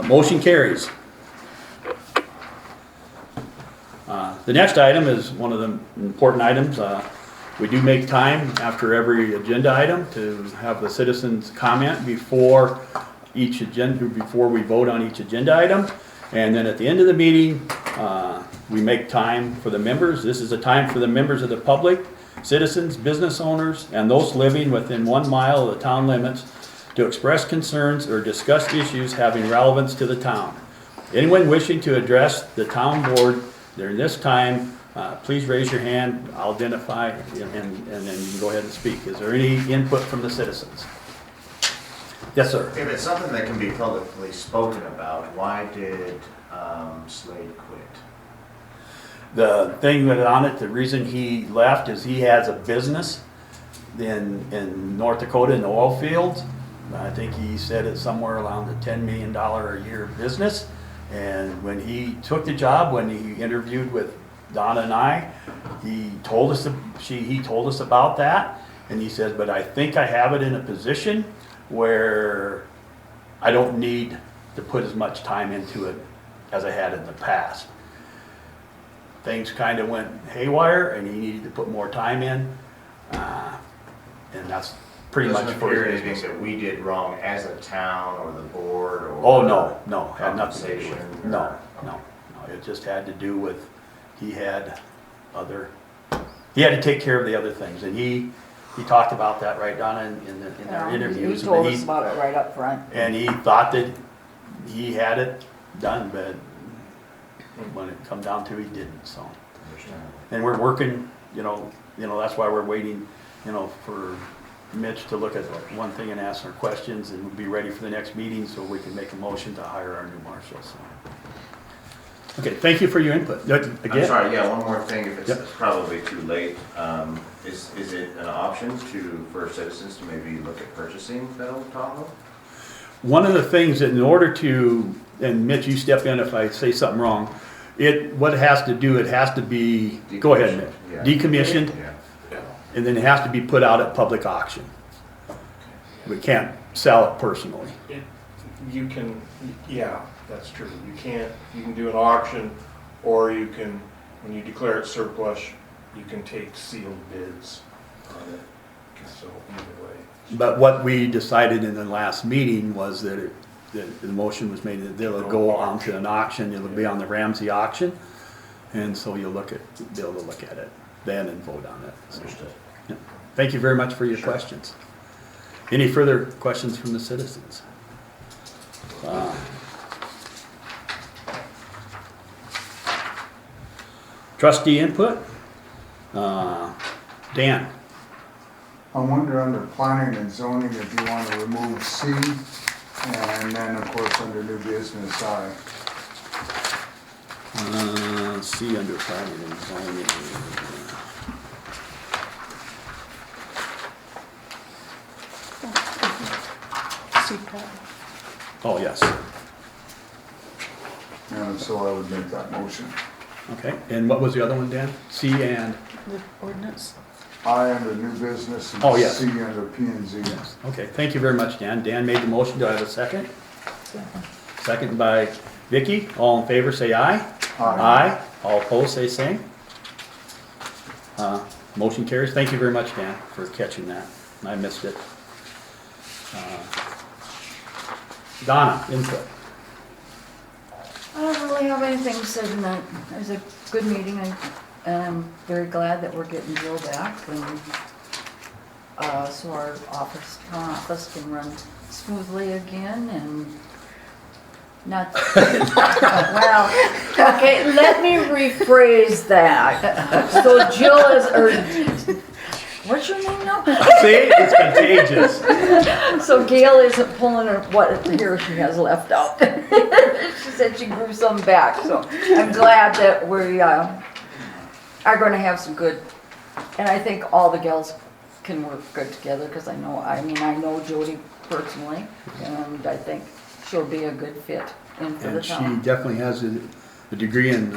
Motion carries. The next item is one of the important items. We do make time after every agenda item to have the citizens comment before each agenda, before we vote on each agenda item. And then at the end of the meeting, we make time for the members. This is a time for the members of the public, citizens, business owners, and those living within 1 mile of the town limits to express concerns or discuss issues having relevance to the town. Anyone wishing to address the town board during this time, please raise your hand, I'll identify, and then you can go ahead and speak. Is there any input from the citizens? Yes, sir. If it's something that can be publicly spoken about, why did Slade quit? The thing that on it, the reason he left is he has a business in North Dakota in the oil fields. I think he said it's somewhere around the $10 million a year business. And when he took the job, when he interviewed with Donna and I, he told us about that. And he says, but I think I have it in a position where I don't need to put as much time into it as I had in the past. Things kind of went haywire and he needed to put more time in. And that's pretty much Doesn't for appear his anything business. that we did wrong as a town or the board or. Oh, no, had nothing to do with it. Compensation No, it just had to do with, he had to take care of the other things, and he talked about that, right, Donna, in our interviews. He told us about it right up front. And he thought that he had it done, but when it come down to it, he didn't, so. And we're working, that's why we're waiting, for Mitch to look at one thing and ask our questions, and we'll be ready for the next meeting so we can make a motion to hire our new marshal, so. Okay, thank you for your input. Again? I'm sorry, yeah, one more thing, if it's Yep. it's probably too late, is it an option for citizens to maybe look at purchasing that old Tahoe? One of the things that in order to, and Mitch, you step in if I say something wrong, what it has to do, it has to be, go ahead, Mitch, Yeah. decommissioned, Yeah. and then it has to be put out at public auction. We can't sell it personally. You can, yeah, that's true. You can do an auction, or you can, when you declare it surplus, you can take sealed bids on it. So either way. But what we decided in the last meeting was that the motion was made that they'll go on to an auction, it'll be on the Ramsey auction, and so you'll be able to look at it then and vote on it. So, Understood. yeah. Thank you very much for your questions. Any further questions from the citizens? Trustee input? Dan? I wonder under planning and zoning if you want to remove C, and then of course under new business I. C under planning and zoning. Oh, yes. And so I would make that motion. Okay, and what was the other one, Dan? C and? The ordinance? I under new business and Oh, yes. C under P and Z. Yes. Okay, thank you very much, Dan. Dan made the motion. Do I have a second? Second by Vicky. All in favor, say aye. Aye. All opposed, say same. Motion carries. Thank you very much, Dan, for catching that. I missed it. Donna, input. I don't really have anything to say tonight. It was a good meeting and I'm very glad that we're getting Jill back and so our office can run smoothly again and not, well, okay, let me rephrase that. So Jill is, or, what's your name now? See, it's contagious. So Gail isn't pulling her, what here she has left out. She said she grew some back, so I'm glad that we are gonna have some good, and I think all the gals can work good together, because I know Jody personally, and I think she'll be a good fit in for the And she town. definitely has a degree in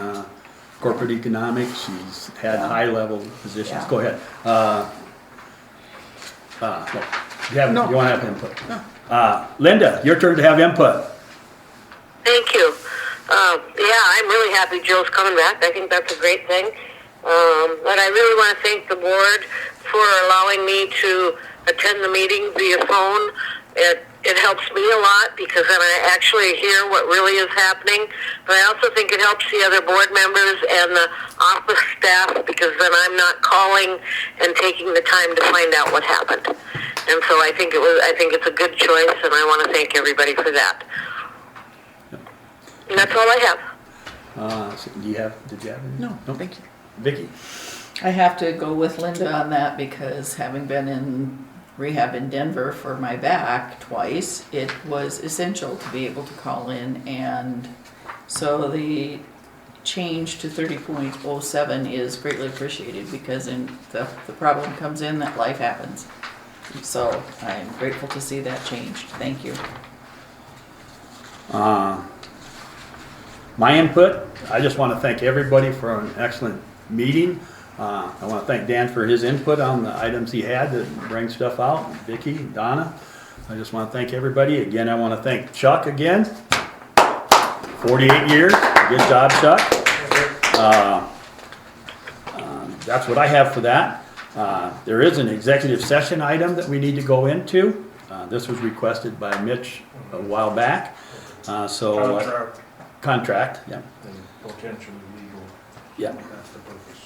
corporate economics. She's had high-level positions. Yeah. Go ahead. No, you want to have input? Linda, your turn to have input. Thank you. Yeah, I'm really happy Jill's coming back. I think that's a great thing. But I really want to thank the board for allowing me to attend the meeting via phone. It helps me a lot because then I actually hear what really is happening. But I also think it helps the other board members and the office staff because then I'm not calling and taking the time to find out what happened. And so I think it's a good choice, and I want to thank everybody for that. And that's all I have. So did you have any? No, thank you. Vicky? I have to go with Linda on that because having been in rehab in Denver for my back twice, it was essential to be able to call in, and so the change to 30.07 is greatly appreciated because the problem comes in that life happens. So I'm grateful to see that changed. Thank you. My input, I just want to thank everybody for an excellent meeting. I want to thank Dan for his input on the items he had to bring stuff out. Vicky, Donna, I just want to thank everybody. Again, I want to thank Chuck again. 48 years. Good job, Chuck. That's what I have for that. There is an executive session item that we need to go into. This was requested by Mitch a while back. Contract, yeah. And potentially legal. Yeah. That's the purpose.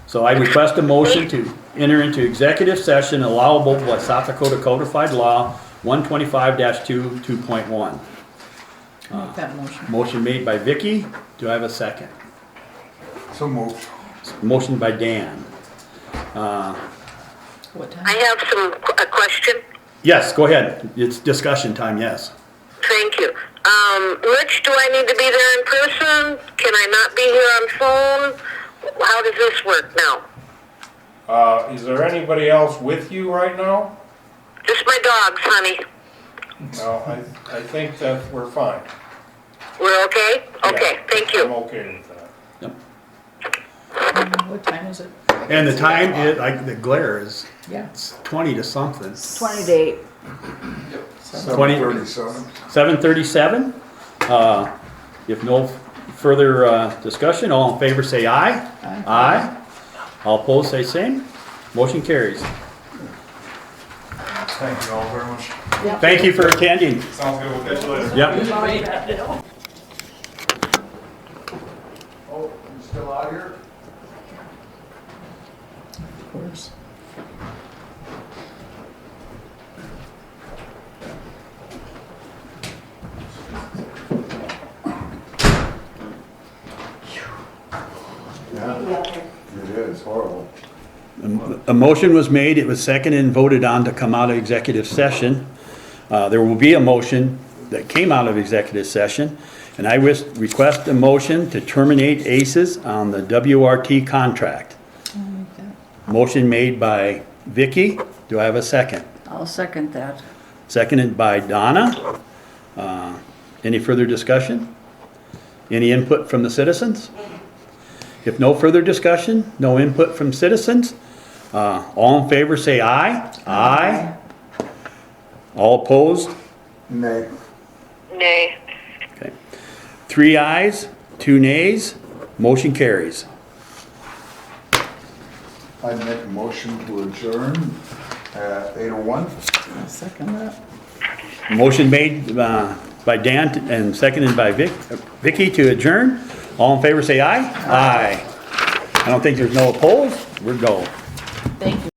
So I request a motion to enter into executive session allowable by South Dakota Codified Law 125-2, 2.1. Make that motion. Motion made by Vicky. Do I have a second? So moved. Motion by Dan. What time? I have a question. Yes, go ahead. It's discussion time, yes. Thank you. Rich, do I need to be there in person? Can I not be here on phone? How does this work now? Is there anybody else with you right now? Just my dogs, honey. No, I think that we're fine. We're okay? Okay, Yeah, thank you. I'm okay with that. Yep. What time is it? And the time, the glare is Yeah. it's 20 to something. 20 to 8. 7:37. 7:37. If no further discussion, all in favor say aye. Aye. Aye. All opposed say same. Motion carries. Thank you all very much. Thank you for attending. Sounds good, we'll catch you later. Yep. Oh, you still out here? Of course. Yeah. It is horrible. A motion was made, it was seconded and voted on to come out of executive session. There will be a motion that came out of executive session, and I request a motion to terminate ACES on the WRT contract. I'll make that. Motion made by Vicky. Do I have a second? I'll second that. seconded by Donna. Any further discussion? Any input from the citizens? If no further discussion, no input from citizens, all in favor say aye. Aye. All opposed? Nay. Nay. Okay. 3 ayes, 2 nays, motion carries. I'd make a motion to adjourn at 8:01. I'll second that. Motion made by Dan and seconded by Vicky to adjourn. All in favor say aye. Aye. I don't think there's no opposed. We're go. Thank you.